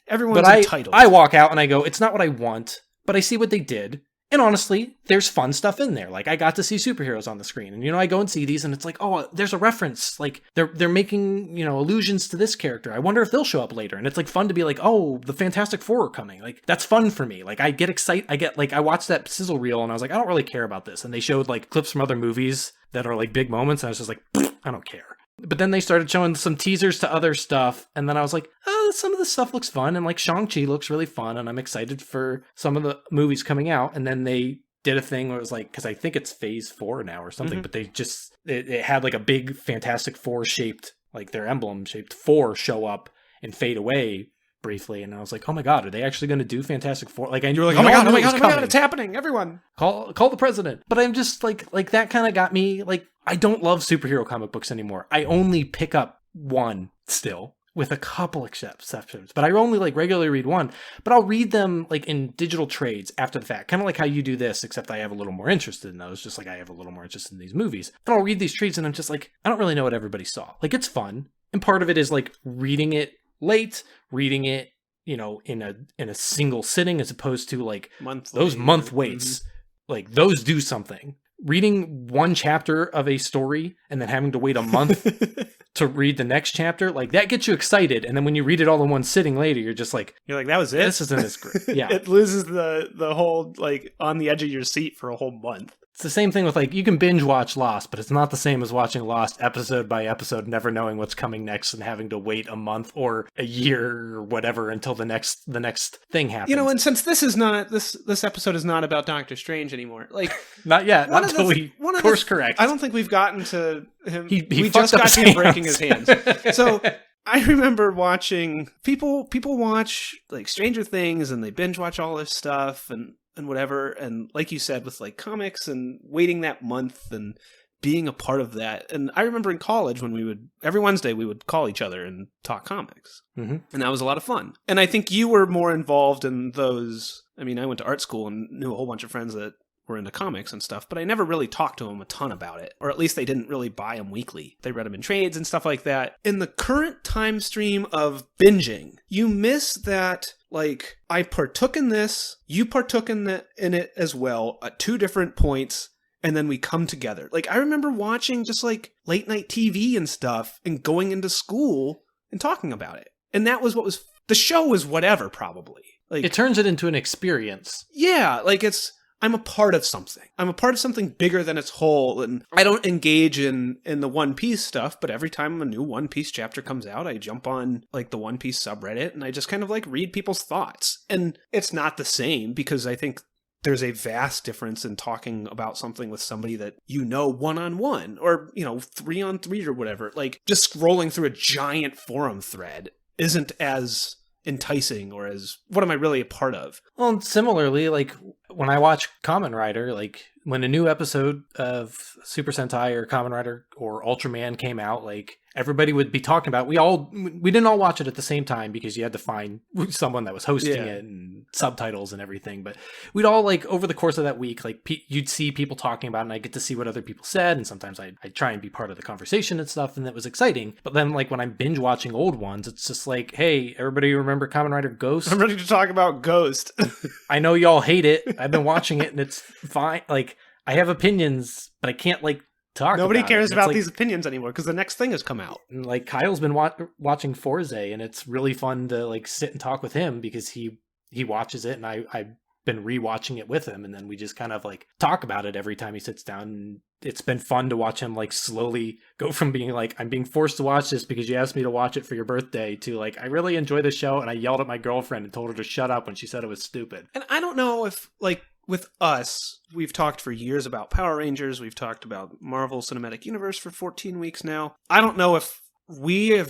everyone's entitled. I walk out and I go, it's not what I want, but I see what they did. And honestly, there's fun stuff in there. Like, I got to see superheroes on the screen, and I go and see these, and it's like, oh, there's a reference. Like, they're making allusions to this character. I wonder if they'll show up later. And it's like fun to be like, oh, the Fantastic Four are coming. Like, that's fun for me. Like, I get excited. I watched that sizzle reel, and I was like, I don't really care about this. And they showed like clips from other movies that are like big moments, and I was just like, I don't care. But then they started showing some teasers to other stuff, and then I was like, oh, some of this stuff looks fun, and like Shang-Chi looks really fun, and I'm excited for some of the movies coming out. And then they did a thing where it was like, because I think it's phase 4 now or something, but they just, it had like a big Fantastic Four shaped, like their emblem shaped 4 show up and fade away briefly, and I was like, oh my god, are they actually going to do Fantastic Four? Like, and you were like, oh my god, it's happening, everyone call the president. But I'm just like that kind of got me, like, I don't love superhero comic books anymore. I only pick up one still, with a couple exceptions, but I only like regularly read one. But I'll read them like in digital trades after the fact, kind of like how you do this, except I have a little more interest in those, just like I have a little more interest in these movies. And I'll read these trades and I'm just like, I don't really know what everybody saw. Like, it's fun, and part of it is like reading it late, reading it, in a single sitting, as opposed to like those month waits. Like, those do something. Reading one chapter of a story and then having to wait a month to read the next chapter, like, that gets you excited. And then when you read it all in one sitting later, you're like, that was it? This isn't as great. Yeah. It loses the whole, like, on the edge of your seat for a whole month. It's the same thing with, like, you can binge watch Lost, but it's not the same as watching Lost episode by episode, never knowing what's coming next and having to wait a month or a year or whatever until the next thing happens. And since this is not, this episode is not about Doctor Strange anymore, like, not yet, not until we course correct. I don't think we've gotten to him. We just got to him breaking his hands. So I remember watching people watch like Stranger Things, and they binge watch all this stuff and whatever, and like you said, with like comics and waiting that month and being a part of that. And I remember in college when every Wednesday we would call each other and talk comics, and that was a lot of fun. And I think you were more involved in those. I mean, I went to art school and knew a whole bunch of friends that were into comics and stuff, but I never really talked to them a ton about it, or at least they didn't really buy them weekly. They read them in trades and stuff like that. In the current time stream of binging, you miss that, like, I partook in this, you partook in it as well at 2 different points, and then we come together. Like, I remember watching just like late night TV and stuff and going into school and talking about it. And that was the show was whatever, probably. Like, it turns it into an experience. Yeah, like, I'm a part of something. I'm a part of something bigger than its whole, and I don't engage in the One Piece stuff, but every time a new One Piece chapter comes out, I jump on like the One Piece subreddit, and I just kind of like read people's thoughts. And it's not the same, because I think there's a vast difference in talking about something with somebody that one-on-one, or 3-on-3 or whatever. Like, just scrolling through a giant forum thread isn't as enticing, or as, what am I really a part of? Well, and similarly, like, when I watch Kamen Rider, like, when a new episode of Super Sentai or Kamen Rider or Ultraman came out, like, everybody would be talking about it. We didn't all watch it at the same time, because you had to find someone that was hosting it and subtitles and everything. But we'd all, like, over the course of that week, like, you'd see people talking about it, and I get to see what other people said, and sometimes I'd try and be part of the conversation and stuff, and that was exciting. But then, like, when I'm binge watching old ones, it's just like, hey, everybody remember Kamen Rider Ghost? I'm ready to talk about Ghost. I know y'all hate it. I've been watching it, and it's fine. Like, I have opinions, but I can't, like, Nobody cares about these opinions anymore, because the next thing has come out. And, like, Kyle's been watching Forze, and it's really fun to, like, sit and talk with him, because he watches it, and I been rewatching it with him, and then we just kind of like talk about it every time he sits down. And it's been fun to watch him like slowly go from being like, I'm being forced to watch this because you asked me to watch it for your birthday, to like, I really enjoy the show and I yelled at my girlfriend and told her to shut up when she said it was stupid. And I don't know if, like, with us, we've talked for years about Power Rangers. We've talked about Marvel Cinematic Universe for 14 weeks now. I don't know if we're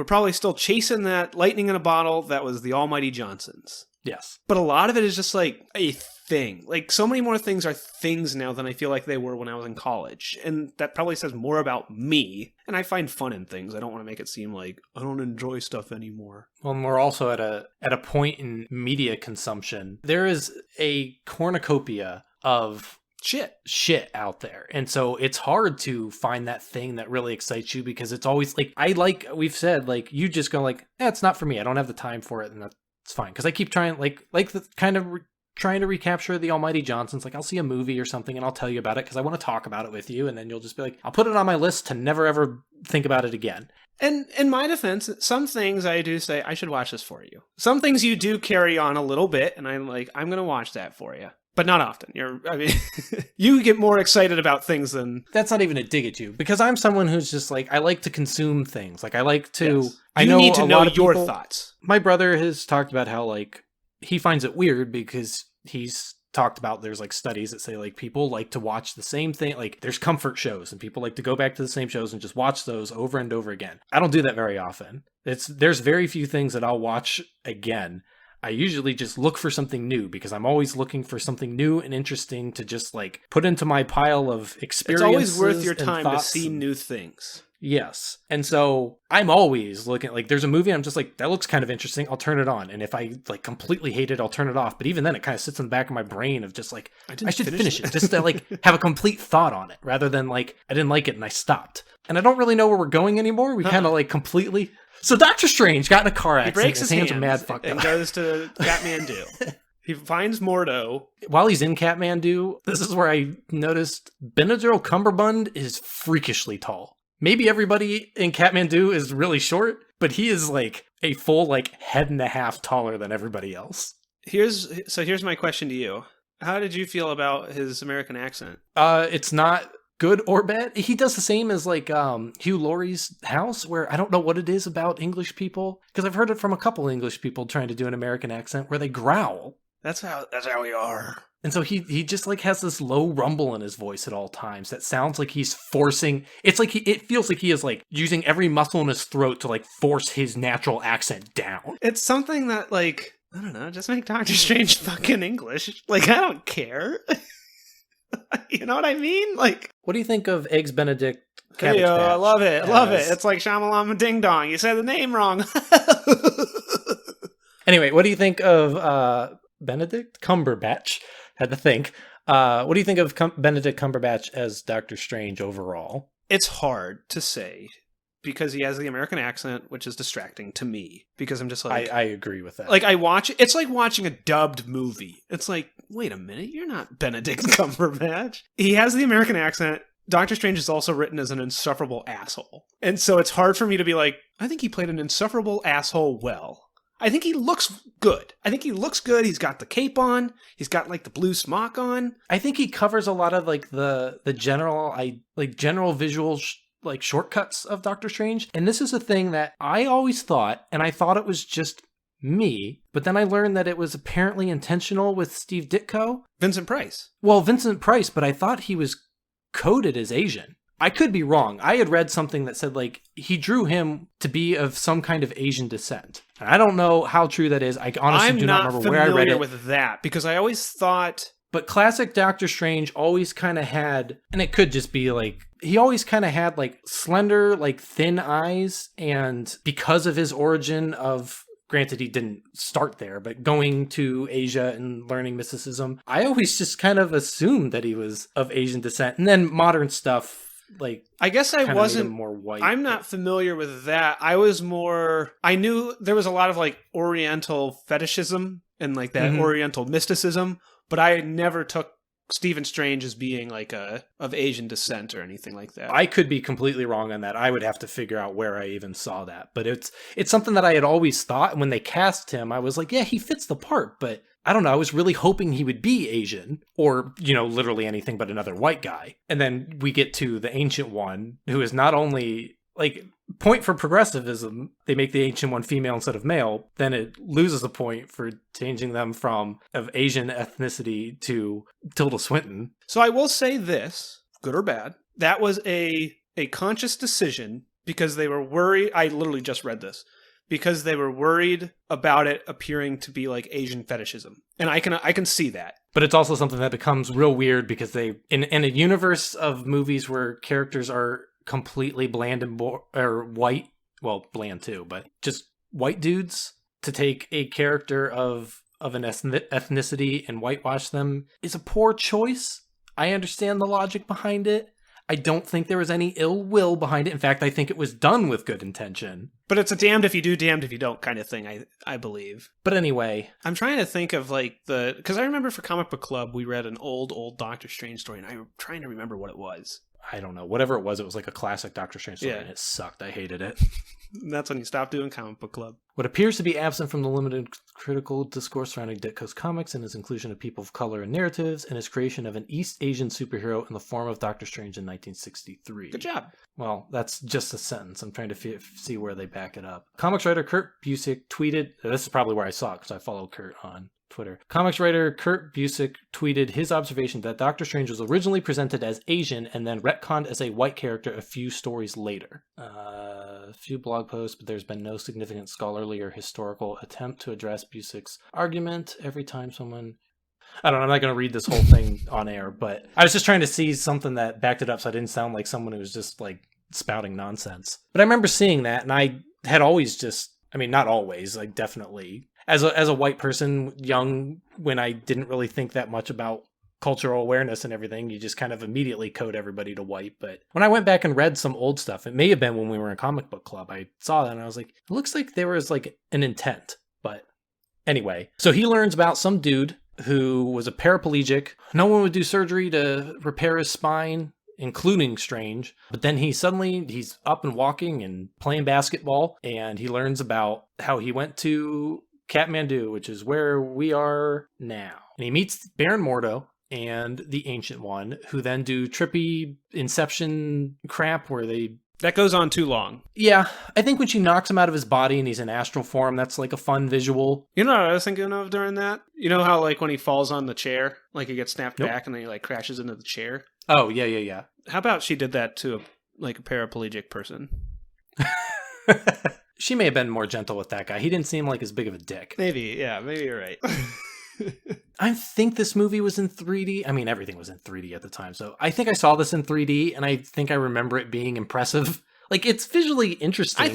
probably still chasing that lightning in a bottle that was the Almighty Johnsons. Yes. But a lot of it is just like a thing. Like, so many more things are things now than I feel like they were when I was in college. And that probably says more about me. And I find fun in things. I don't want to make it seem like I don't enjoy stuff anymore. Well, and we're also at a point in media consumption. There is a cornucopia of shit out there. And so it's hard to find that thing that really excites you, because it's always like, we've said, like, you just go like, it's not for me. I don't have the time for it. And it's fine. Because I keep trying, trying to recapture the Almighty Johnsons. Like, I'll see a movie or something and I'll tell you about it because I want to talk about it with you. And then you'll just be like, I'll put it on my list to never ever think about it again. And in my defense, some things I do say, I should watch this for you. Some things you do carry on a little bit, and I'm like, I'm going to watch that for you. But not often. You get more excited about things than... That's not even a dig at you, because I'm someone who's just like, I like to consume things. Like, I like to... Yes. I know need to a know lot of your people, thoughts. My brother has talked about how, like, he finds it weird because he's talked about there's like studies that say like people like to watch the same thing. Like, there's comfort shows and people like to go back to the same shows and just watch those over and over again. I don't do that very often. There's very few things that I'll watch again. I usually just look for something new because I'm always looking for something new and interesting to just like put into my pile of experiences. It's always worth your time to see and... new things. Yes. And so I'm always looking, like, there's a movie, I'm just like, that looks kind of interesting, I'll turn it on. And if I like completely hate it, I'll turn it off. But even then, it kind of sits in the back of my brain of just like, I should finish it just to like have a complete thought on it, rather than like, I didn't like it and I stopped. And I don't really know where we're going anymore. We kind of like completely... So Doctor Strange got in a car accident. He breaks his hands are mad fucked and up. goes to Kathmandu. He finds Mordo. While he's in Kathmandu, this is where I noticed Benadryl Cumberbund is freakishly tall. Maybe everybody in Kathmandu is really short, but he is like a full like head and a half taller than everybody else. Here's my question to you. How did you feel about his American accent? It's not good or bad. He does the same as like Hugh Laurie's House, where I don't know what it is about English people, because I've heard it from a couple English people trying to do an American accent where they growl. That's how we are. And so he just like has this low rumble in his voice at all times that sounds like he's forcing. It's like it feels like he is like using every muscle in his throat to like force his natural accent down. It's something that, like, I don't know, just make Doctor Strange fucking English. Like, I don't care. You know what I mean? Like, what do you think of Eggs Benedict? Hey, I love it. Love it. It's like Shyamalama Ding Dong. You said the name wrong. Anyway, what do you think of Benedict Cumberbatch? Had to think. What do you think of Benedict Cumberbatch as Doctor Strange overall? It's hard to say because he has the American accent, which is distracting to me because I'm just like... I agree with that. Like, it's like watching a dubbed movie. It's like, wait a minute, you're not Benedict Cumberbatch. He has the American accent. Doctor Strange is also written as an insufferable asshole. And so it's hard for me to be like, I think he played an insufferable asshole well. I think he looks good. He's got the cape on. He's got like the blue smock on. I think he covers a lot of like the general visual like shortcuts of Doctor Strange. And this is a thing that I always thought, and I thought it was just me, but then I learned that it was apparently intentional with Steve Ditko. Vincent Price. Well, Vincent Price, but I thought he was coded as Asian. I could be wrong. I had read something that said like he drew him to be of some kind of Asian descent. And I don't know how true that is. I honestly do not remember where I read it. I'm not familiar with that because I always thought... But classic Doctor Strange always kind of had, and it could just be like, he always kind of had like slender, like thin eyes. And because of his origin of, granted he didn't start there, but going to Asia and learning mysticism, I always just kind of assumed that he was of Asian descent. And then modern stuff, like, I guess I wasn't more white. I'm not familiar with that. I knew there was a lot of like Oriental fetishism and like that Oriental mysticism, but I never took Stephen Strange as being like of Asian descent or anything like that. I could be completely wrong on that. I would have to figure out where I even saw that. But it's something that I had always thought. And when they cast him, I was like, yeah, he fits the part. But I don't know, I was really hoping he would be Asian or, literally anything but another white guy. And then we get to the Ancient One, who is not only like point for progressivism, they make the Ancient One female instead of male, then it loses the point for changing them from of Asian ethnicity to Tilda Swinton. So I will say this, good or bad, that was a conscious decision because they were worried. I literally just read this. Because they were worried about it appearing to be like Asian fetishism. And I can see that. But it's also something that becomes real weird because they, in a universe of movies where characters are completely bland and or white, well, bland too, but just white dudes, to take a character of an ethnicity and whitewash them is a poor choice. I understand the logic behind it. I don't think there was any ill will behind it. In fact, I think it was done with good intention. But it's a damned if you do, damned if you don't kind of thing, I believe. But anyway. I'm trying to think of like because I remember for Comic Book Club, we read an old Doctor Strange story, and I'm trying to remember what it was. I don't know. Whatever it was like a classic Doctor Strange story, and it sucked. I hated it. That's when you stopped doing Comic Book Club. What appears to be absent from the limited critical discourse surrounding Ditko's comics and his inclusion of people of color and narratives and his creation of an East Asian superhero in the form of Doctor Strange in 1963. Good job. Well, that's just a sentence. I'm trying to see where they back it up. Comics writer Kurt Busiek tweeted, this is probably where I saw it because I follow Kurt on Twitter. Comics writer Kurt Busiek tweeted his observation that Doctor Strange was originally presented as Asian and then retconned as a white character a few stories later. A few blog posts, but there's been no significant scholarly or historical attempt to address Busiek's argument. Every time someone... I don't know, I'm not going to read this whole thing on air, but I was just trying to see something that backed it up so I didn't sound like someone who was just like spouting nonsense. But I remember seeing that, and I had always just... I mean, not always, like definitely... As a white person, young, when I didn't really think that much about cultural awareness and everything, you just kind of immediately code everybody to white. But when I went back and read some old stuff, it may have been when we were in Comic Book Club, I saw that and I was like, it looks like there was like an intent. But anyway, so he learns about some dude who was a paraplegic. No one would do surgery to repair his spine, including Strange. But then he's up and walking and playing basketball, and he learns about how he went to Kathmandu, which is where we are now. And he meets Baron Mordo and the Ancient One, who then do trippy Inception crap where they... That goes on too long. Yeah, I think when she knocks him out of his body and he's in astral form, that's like a fun visual. You know what I was thinking of during that? You know how like when he falls on the chair, like he gets snapped back and then he like crashes into the chair? Oh, yeah. How about she did that to a paraplegic person? She may have been more gentle with that guy. He didn't seem like as big of a dick. Maybe you're right. I think this movie was in 3D. I mean, everything was in 3D at the time. So I think I saw this in 3D, and I think I remember it being impressive. Like, it's visually interesting. I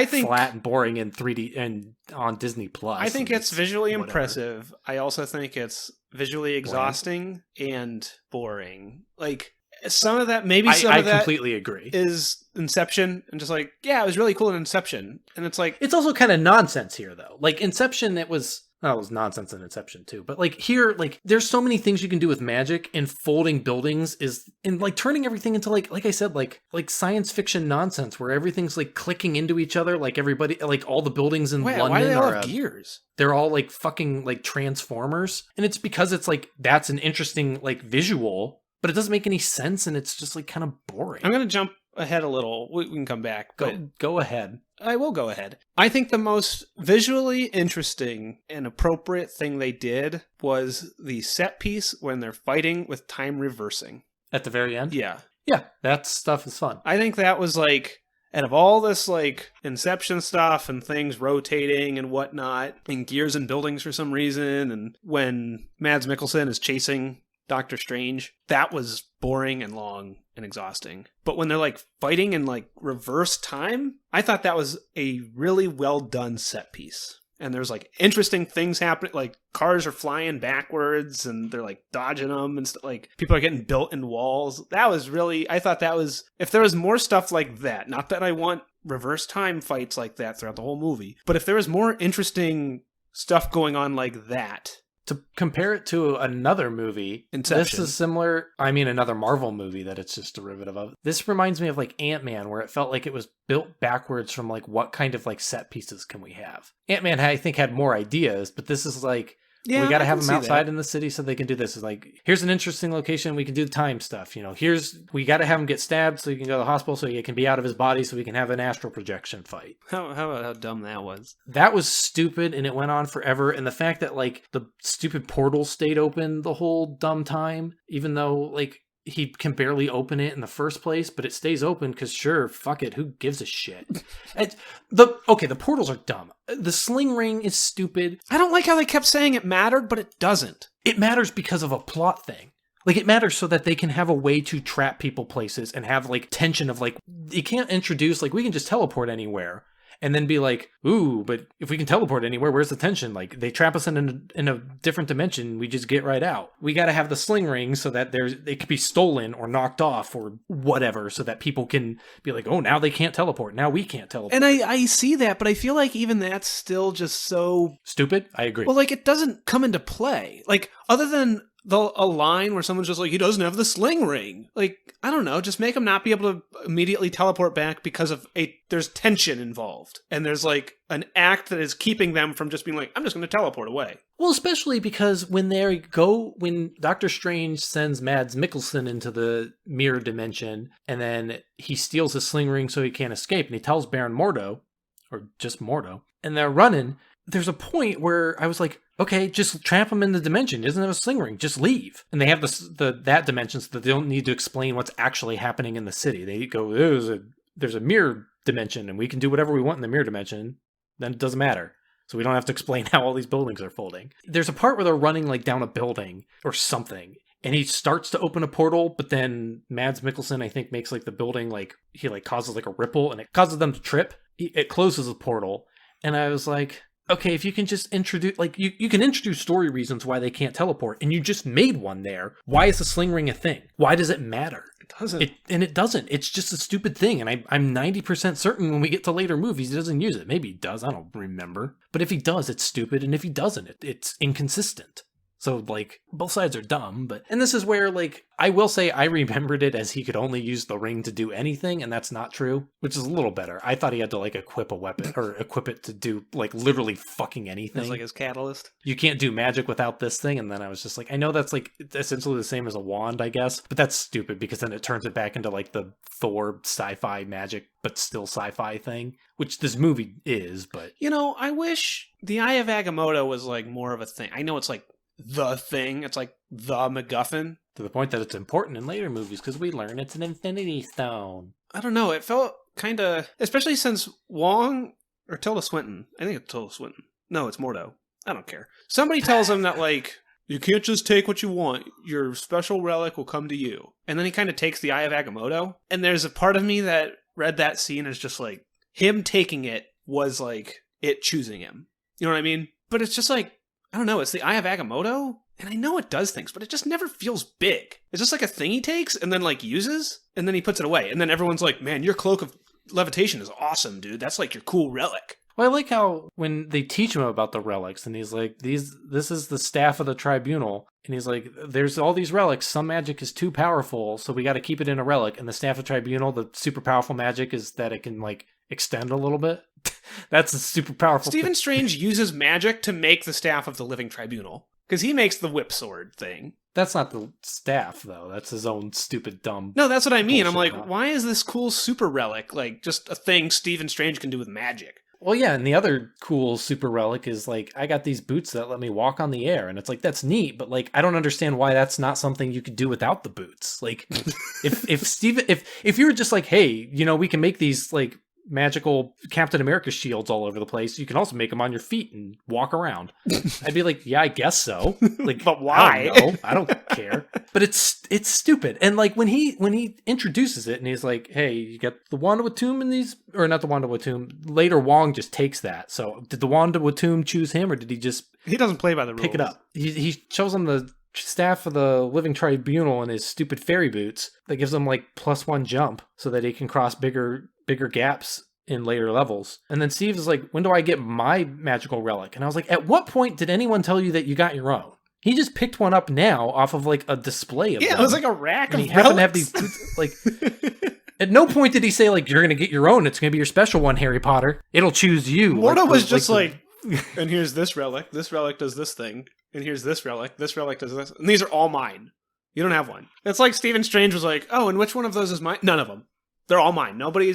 think flat and boring in 3D and on Disney Plus. I think it's visually impressive. I also think it's visually exhausting and boring. Like, some of that, maybe some of that... I completely agree. ...is Inception, and just like, yeah, it was really cool in Inception. And it's like... It's also kind of nonsense here, though. Like, Inception, it was nonsense in Inception, too. But, like, here, like, there's so many things you can do with magic, and folding buildings and, like, turning everything into, like I said, like science fiction nonsense, where everything's, like, clicking into each other, like, everybody, like, all the buildings in London why do they all have gears? They're all, like, fucking, like, Transformers. And it's because it's, like, that's an interesting, like, visual... But it doesn't make any sense, and it's just like kind of boring. I'm going to jump ahead a little. We can come back. Go ahead. I will go ahead. I think the most visually interesting and appropriate thing they did was the set piece when they're fighting with time reversing. At the very end? Yeah. Yeah, that stuff is fun. I think that was like... Out of all this, like, Inception stuff and things rotating and whatnot, and gears and buildings for some reason, and when Mads Mikkelsen is chasing Doctor Strange, that was boring and long and exhausting. But when they're like fighting in like reverse time, I thought that was a really well done set piece. And there's like interesting things happening, like cars are flying backwards and they're like dodging them and like people are getting built in walls. That was really, I thought that was, if there was more stuff like that, not that I want reverse time fights like that throughout the whole movie, but if there was more interesting stuff going on like that. To compare it to another movie, Inception. This is similar. I mean, another Marvel movie that it's just derivative of. This reminds me of like Ant-Man, where it felt like it was built backwards from like what kind of like set pieces can we have. Ant-Man, I think, had more ideas, but this is like, Yeah, we got to I have can them see outside that. in the city so they can do this. It's like, here's an interesting location. We can do the time stuff. We got to have him get stabbed so he can go to the hospital so he can be out of his body so we can have an astral projection fight. How dumb that was. That was stupid, and it went on forever. And the fact that, like, the stupid portal stayed open the whole dumb time, even though, like, he can barely open it in the first place, but it stays open because, sure, fuck it, who gives a shit? The portals are dumb. The sling ring is stupid. I don't like how they kept saying it mattered, but it doesn't. It matters because of a plot thing. Like, it matters so that they can have a way to trap people places and have, like, tension of, like, you can't introduce, like, we can just teleport anywhere. And then be like, ooh, but if we can teleport anywhere, where's the tension? Like, they trap us in a different dimension, we just get right out. We got to have the sling ring so that it could be stolen or knocked off or whatever, so that people can be like, oh, now they can't teleport. Now we can't teleport. And I see that, but I feel like even that's still just so... Stupid? I agree. Well, like, it doesn't come into play. Like, other than a line where someone's just like, he doesn't have the sling ring. Like, I don't know, just make him not be able to immediately teleport back because of there's tension involved. And there's, like, an act that is keeping them from just being like, I'm just going to teleport away. Well, especially because when Doctor Strange sends Mads Mikkelsen into the mirror dimension, and then he steals his sling ring so he can't escape, and he tells Baron Mordo, or just Mordo, and they're running, there's a point where I was like, okay, just trap him in the dimension. He doesn't have a sling ring. Just leave. And they have that dimension so that they don't need to explain what's actually happening in the city. They go, there's a mirror dimension, and we can do whatever we want in the mirror dimension. Then it doesn't matter. So we don't have to explain how all these buildings are folding. There's a part where they're running, like, down a building or something, and he starts to open a portal, but then Mads Mikkelsen, I think, makes, like, the building, like, he, like, causes, like, a ripple, and it causes them to trip. It closes the portal, and I was like, okay, if you can just introduce, like, you can introduce story reasons why they can't teleport, and you just made one there. Why is the sling ring a thing? Why does it matter? It doesn't. It doesn't. It's just a stupid thing, and I'm 90% certain when we get to later movies, he doesn't use it. Maybe he does, I don't remember. But if he does, it's stupid, and if he doesn't, it's inconsistent. So, like, both sides are dumb, and this is where, like, I will say I remembered it as he could only use the ring to do anything, and that's not true, which is a little better. I thought he had to, like, equip a weapon, or equip it to do, like, literally fucking anything. It's like his catalyst. You can't do magic without this thing, and then I was just like, I know that's, like, essentially the same as a wand, I guess, but that's stupid, because then it turns it back into, like, the Thor sci-fi magic, but still sci-fi thing, which this movie is, but... You know, I wish the Eye of Agamotto was, like, more of a thing. I know it's, like, the thing. It's like the MacGuffin. To the point that it's important in later movies because we learn it's an Infinity Stone. I don't know. It felt kind of... Especially since Wong... Or Tilda Swinton. I think it's Tilda Swinton. No, it's Mordo. I don't care. Somebody tells him that, like, you can't just take what you want. Your special relic will come to you. And then he kind of takes the Eye of Agamotto. And there's a part of me that read that scene as just, like, him taking it was, like, it choosing him. You know what I mean? But it's just, like, I don't know, it's the Eye of Agamotto, and I know it does things, but it just never feels big. It's just like a thing he takes and then, like, uses, and then he puts it away. And then everyone's like, man, your cloak of levitation is awesome, dude. That's like your cool relic. Well, I like how when they teach him about the relics, and he's like, this is the staff of the tribunal, and he's like, there's all these relics, some magic is too powerful, so we got to keep it in a relic, and the staff of tribunal, the super powerful magic is that it can, like, extend a little bit. That's a super powerful Stephen Strange uses magic to make the staff of the living tribunal, because he makes the whip sword thing. That's not the staff, though. That's his own stupid, dumb... No, that's what I mean. I'm like, now. Why is this cool super relic, like, just a thing Stephen Strange can do with magic? Well, yeah, and the other cool super relic is, like, I got these boots that let me walk on the air, and it's like, that's neat, but, like, I don't understand why that's not something you could do without the boots. Like, if you were just like, hey, you know, we can make these, like, magical Captain America shields all over the place, you can also make them on your feet and walk around. I'd be like, yeah, I guess so. Like, but why? I don't know. I don't care. But it's stupid. And, like, when he introduces it and he's like, hey, you got the Wanda Watum in these, or not the Wanda Watum, later Wong just takes that. So did the Wanda Watum choose him, or did he just He doesn't play by the rules. Pick it up. He shows him the staff of the living tribunal in his stupid fairy boots that gives him, like, +1 jump so that he can cross bigger gaps in later levels. And then Steve is like, when do I get my magical relic? And I was like, at what point did anyone tell you that you got your own? He just picked one up now off of, like, a display of them. Yeah, it was like a rack and of he happened to have these boots, like... At no point did he say, like, you're going to get your own. It's going to be your special one, Harry Potter. It'll choose you. Mordo was just like, and here's this relic. This relic does this thing. and here's this relic does this, and these are all mine. You don't have one. It's like Stephen Strange was like, oh, and which one of those is mine? None of them. They're all mine. Nobody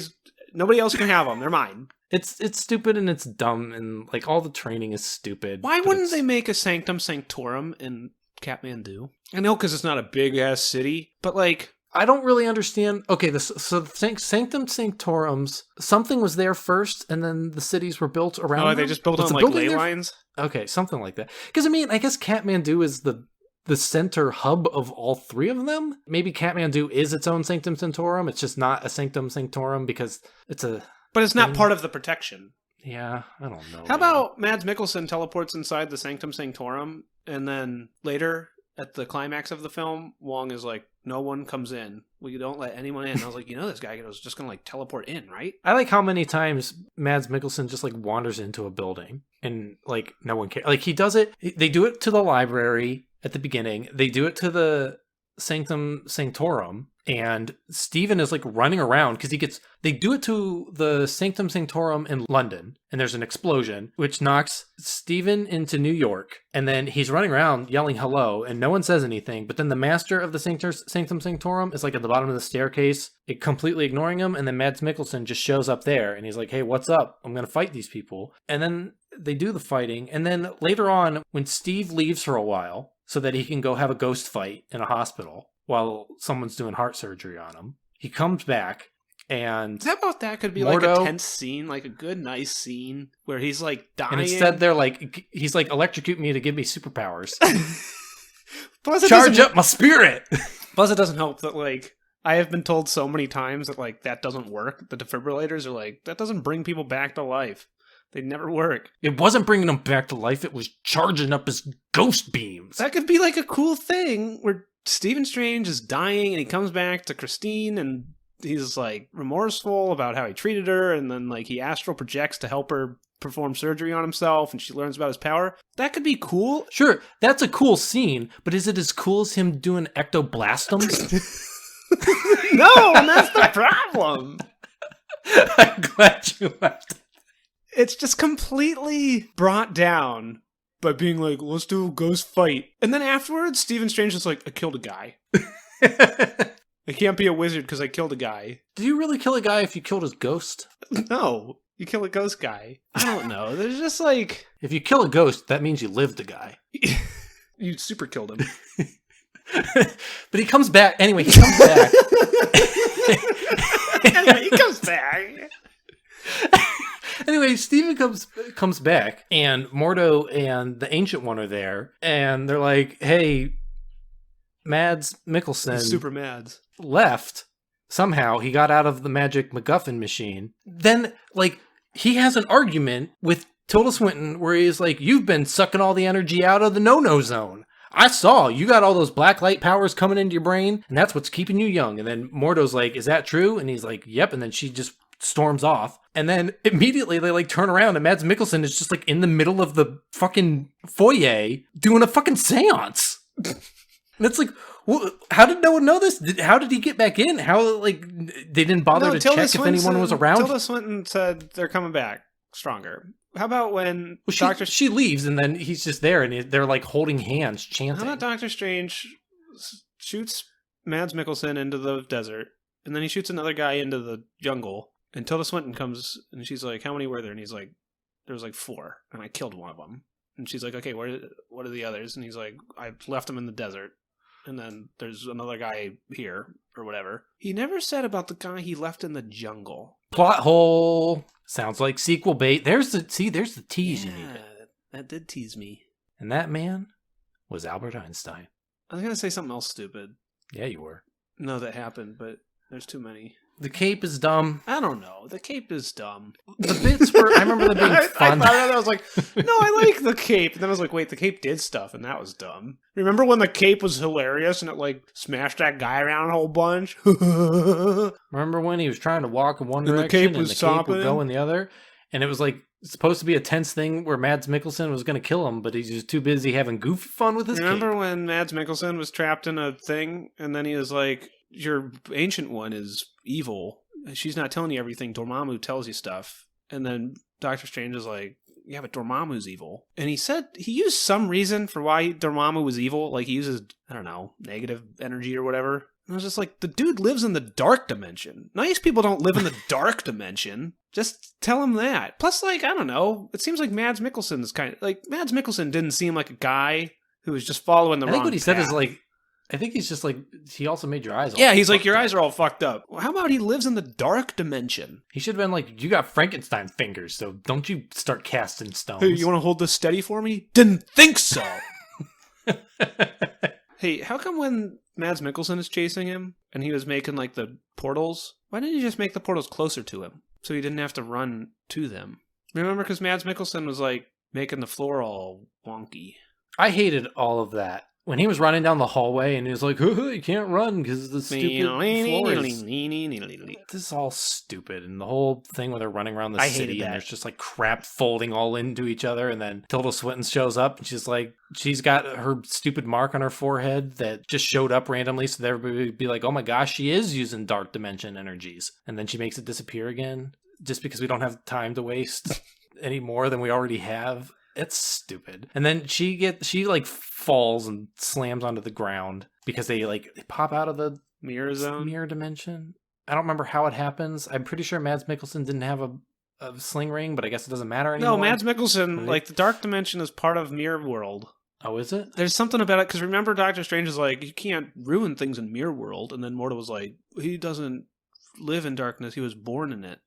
else can have them. They're mine. It's stupid and it's dumb and like all the training is stupid. Why wouldn't they make a Sanctum Sanctorum in Kathmandu? I know because it's not a big ass city, but like I don't really understand. Okay, so the Sanctum Sanctorums, something was there first, and then the cities were built around. Oh, they just built on like ley lines. Okay, something like that. Because I mean, I guess Kathmandu is the center hub of all three of them. Maybe Kathmandu is its own Sanctum Sanctorum. It's just not a Sanctum Sanctorum because it's a. But it's not part of the protection. Yeah, I don't know. How about Mads Mikkelsen teleports inside the Sanctum Sanctorum, and then later at the climax of the film, Wong is like, no one comes in. We don't let anyone in. I was like, this guy was just going to like teleport in, right? I like how many times Mads Mikkelsen just like wanders into a building and like no one cares. Like he does it. They do it to the library at the beginning. They do it to the Sanctum Sanctorum. And Stephen is like running around because they do it to the Sanctum Sanctorum in London, and there's an explosion which knocks Stephen into New York, and then he's running around yelling hello, and no one says anything, but then the master of the Sanctum Sanctorum is like at the bottom of the staircase, completely ignoring him, and then Mads Mikkelsen just shows up there, and he's like, hey, what's up? I'm gonna fight these people. And then they do the fighting, and then later on, when Steve leaves for a while, so that he can go have a ghost fight in a hospital, while someone's doing heart surgery on him. He comes back, and how about that could be Mordo, like a tense scene, like a good, nice scene where he's like dying. And instead they're like, he's like, electrocute me to give me superpowers. Plus charge up my spirit. Plus it doesn't help that like, I have been told so many times that like, that doesn't work. The defibrillators are like, that doesn't bring people back to life. They never work. It wasn't bringing him back to life. It was charging up his ghost beams. That could be like a cool thing where Stephen Strange is dying and he comes back to Christine and he's like remorseful about how he treated her, and then like he astral projects to help her perform surgery on himself and she learns about his power. That could be cool. Sure, that's a cool scene, but is it as cool as him doing ectoblastums? No, and that's the problem. I'm glad you laughed. It's just completely brought down by being like, let's do a ghost fight. And then afterwards, Stephen Strange is like, I killed a guy. I can't be a wizard because I killed a guy. Did you really kill a guy if you killed his ghost? No, you kill a ghost guy. I don't know. There's just like... If you kill a ghost, that means you lived a guy. You super killed him. But he comes back. Anyway, he comes back. Anyway, he comes back. Anyway, Steven comes back, and Mordo and the Ancient One are there, and they're like, hey, Mads Mikkelsen Super Mads left. Somehow he got out of the magic MacGuffin machine. Then, like, he has an argument with Tilda Swinton where he's like, you've been sucking all the energy out of the no-no zone. I saw you got all those black light powers coming into your brain, and that's what's keeping you young. And then Mordo's like, is that true? And he's like, yep. And then she just storms off. And then immediately they like turn around and Mads Mikkelsen is just like in the middle of the fucking foyer doing a fucking seance. And it's like, well, how did no one know this? How did he get back in? How, like, they didn't bother to check if anyone was around? Tilda Swinton said they're coming back stronger. How about when she leaves and then he's just there and they're like holding hands chanting? How about Doctor Strange shoots Mads Mikkelsen into the desert and then he shoots another guy into the jungle and Tilda Swinton comes and she's like, how many were there? And he's like, there was like 4 and I killed one of them. And she's like, okay, what are the others? And he's like, I left them in the desert. And then there's another guy here or whatever. He never said about the guy he left in the jungle. Plot hole. Sounds like sequel bait. There's the tease you needed. That did tease me. And that man was Albert Einstein. I was going to say something else stupid. Yeah, you were. No, that happened, but there's too many. The cape is dumb. I don't know. The cape is dumb. The bits were, I remember them being fun. I was like, no, I like the cape. And then I was like, wait, the cape did stuff, and that was dumb. Remember when the cape was hilarious and it like smashed that guy around a whole bunch? Remember when he was trying to walk in one direction and the cape would go in the other? And it was like supposed to be a tense thing where Mads Mikkelsen was going to kill him, but he's just too busy having goofy fun with his Remember cape. when Mads Mikkelsen was trapped in a thing and then he was like, your ancient one is evil. She's not telling you everything. Dormammu tells you stuff. And then Doctor Strange is like, yeah, but Dormammu's evil. And he said he used some reason for why Dormammu was evil. Like he uses, I don't know, negative energy or whatever. And I was just like, the dude lives in the dark dimension. Nice people don't live in the dark dimension. Just tell him that. Plus, like, I don't know. It seems like Mads Mikkelsen's kind of, like, Mads Mikkelsen didn't seem like a guy who was just following the wrong path. I think what he said is like, I think he's just like, he also made your eyes all yeah, he's like, your up. eyes are all fucked up. Well, how about he lives in the dark dimension? He should have been like, you got Frankenstein fingers, so don't you start casting stones. Hey, you want to hold this steady for me? Didn't think so. Hey, how come when Mads Mikkelsen is chasing him and he was making like the portals, why didn't he just make the portals closer to him so he didn't have to run to them? Remember, because Mads Mikkelsen was like making the floor all wonky. I hated all of that. When he was running down the hallway and he was like, you can't run because the stupid floor is... This is all stupid. And the whole thing where they're running around the city and there's just like crap folding all into each other. And then Tilda Swinton shows up and she's like, she's got her stupid mark on her forehead that just showed up randomly. So everybody would be like, oh my gosh, she is using dark dimension energies. And then she makes it disappear again just because we don't have time to waste any more than we already have. It's stupid. And then she like falls and slams onto the ground because they pop out of the mirror zone, mirror dimension. I don't remember how it happens. I'm pretty sure Mads Mikkelsen didn't have a sling ring, but I guess it doesn't matter anymore. No, Mads Mikkelsen, like the dark dimension is part of Mirror World. Oh, is it? There's something about it, because remember Doctor Strange is like, you can't ruin things in Mirror World, and then Mordo was like, he doesn't live in darkness, he was born in it.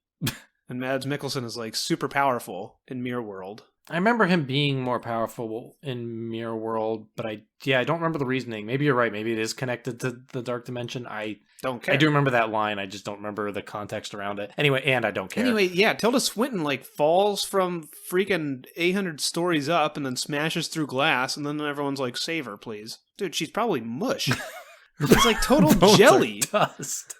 And Mads Mikkelsen is like super powerful in Mirror World. I remember him being more powerful in Mirror World, but I don't remember the reasoning. Maybe you're right. Maybe it is connected to the dark dimension. I don't care. I do remember that line. I just don't remember the context around it. Anyway, and I don't care. Anyway, yeah, Tilda Swinton like falls from freaking 800 stories up and then smashes through glass, and then everyone's like, save her, please. Dude, she's probably mush. She's like total jelly. Dust.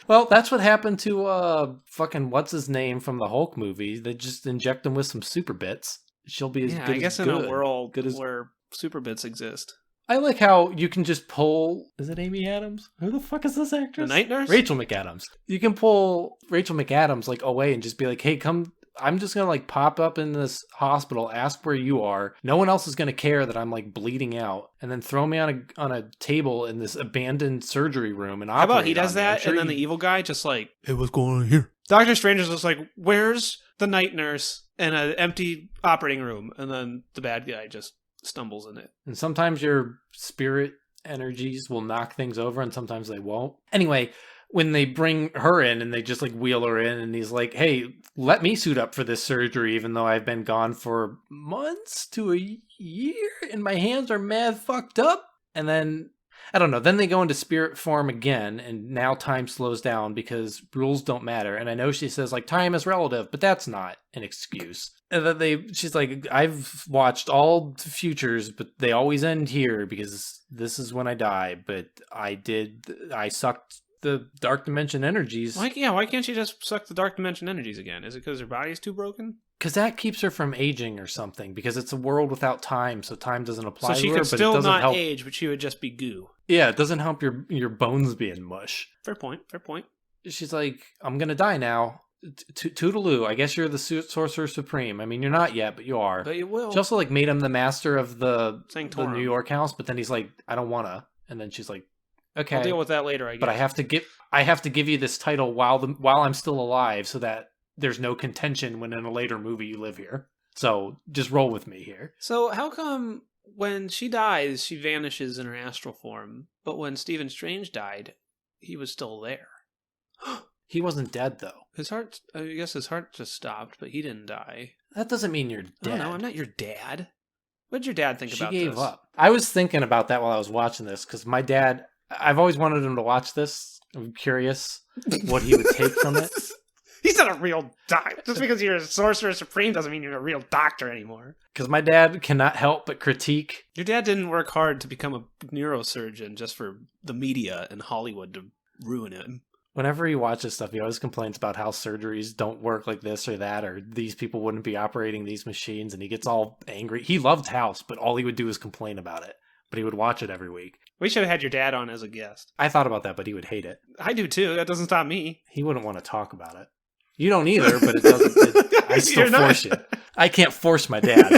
Well, that's what happened to fucking what's his name from the Hulk movie. They just inject him with some super bits. She'll be as good as good. I guess in a world where super bits exist. I like how you can just pull... Is it Amy Adams? Who the fuck is this actress? The Night Nurse? Rachel McAdams. You can pull Rachel McAdams like away and just be like, hey, come... I'm just going to like pop up in this hospital, ask where you are. No one else is going to care that I'm like bleeding out. And then throw me on a table in this abandoned surgery room and operate. How about he does that and then the evil guy just like, hey, what's going on here? Doctor Strange is just like, where's the Night Nurse in an empty operating room? And then the bad guy just stumbles in it. And sometimes your spirit energies will knock things over and sometimes they won't. Anyway, when they bring her in and they just like wheel her in and he's like, hey, let me suit up for this surgery even though I've been gone for months to a year and my hands are mad fucked up. And then, I don't know, then they go into spirit form again and now time slows down because rules don't matter. And I know she says like time is relative, but that's not an excuse. And then she's like, I've watched all futures, but they always end here because this is when I die. But I sucked the dark dimension energies. Why can't she just suck the dark dimension energies again? Is it because her body's too broken? Because that keeps her from aging or something. Because it's a world without time, so time doesn't apply to her. So she could but still it doesn't not help. age, but she would just be goo. Yeah, it doesn't help your bones being mush. Fair point. She's like, I'm gonna die now. Toodaloo, I guess you're the Sorcerer Supreme. I mean, you're not yet, but you are. But you will. She also like made him the master of the Sanctorum. New York house, but then he's like, I don't wanna. And then she's like, okay, I'll deal with that later, I guess. But I have to give you this title while I'm still alive, so that there's no contention when in a later movie you live here. So just roll with me here. So how come when she dies, she vanishes in her astral form, but when Stephen Strange died, he was still there? He wasn't dead though. I guess his heart just stopped, but he didn't die. That doesn't mean you're dead. No, I'm not your dad. What did your dad think about this? She gave up. I was thinking about that while I was watching this, because my dad, I've always wanted him to watch this. I'm curious what he would take from it. He's not a real doctor. Just because you're a Sorcerer Supreme doesn't mean you're a real doctor anymore. Because my dad cannot help but critique. Your dad didn't work hard to become a neurosurgeon just for the media and Hollywood to ruin him. Whenever he watches stuff, he always complains about how surgeries don't work like this or that, or these people wouldn't be operating these machines, and he gets all angry. He loved House, but all he would do is complain about it. But he would watch it every week. We should have had your dad on as a guest. I thought about that, but he would hate it. I do too. That doesn't stop me. He wouldn't want to talk about it. You don't either, but it doesn't. I still force you. I can't force my dad.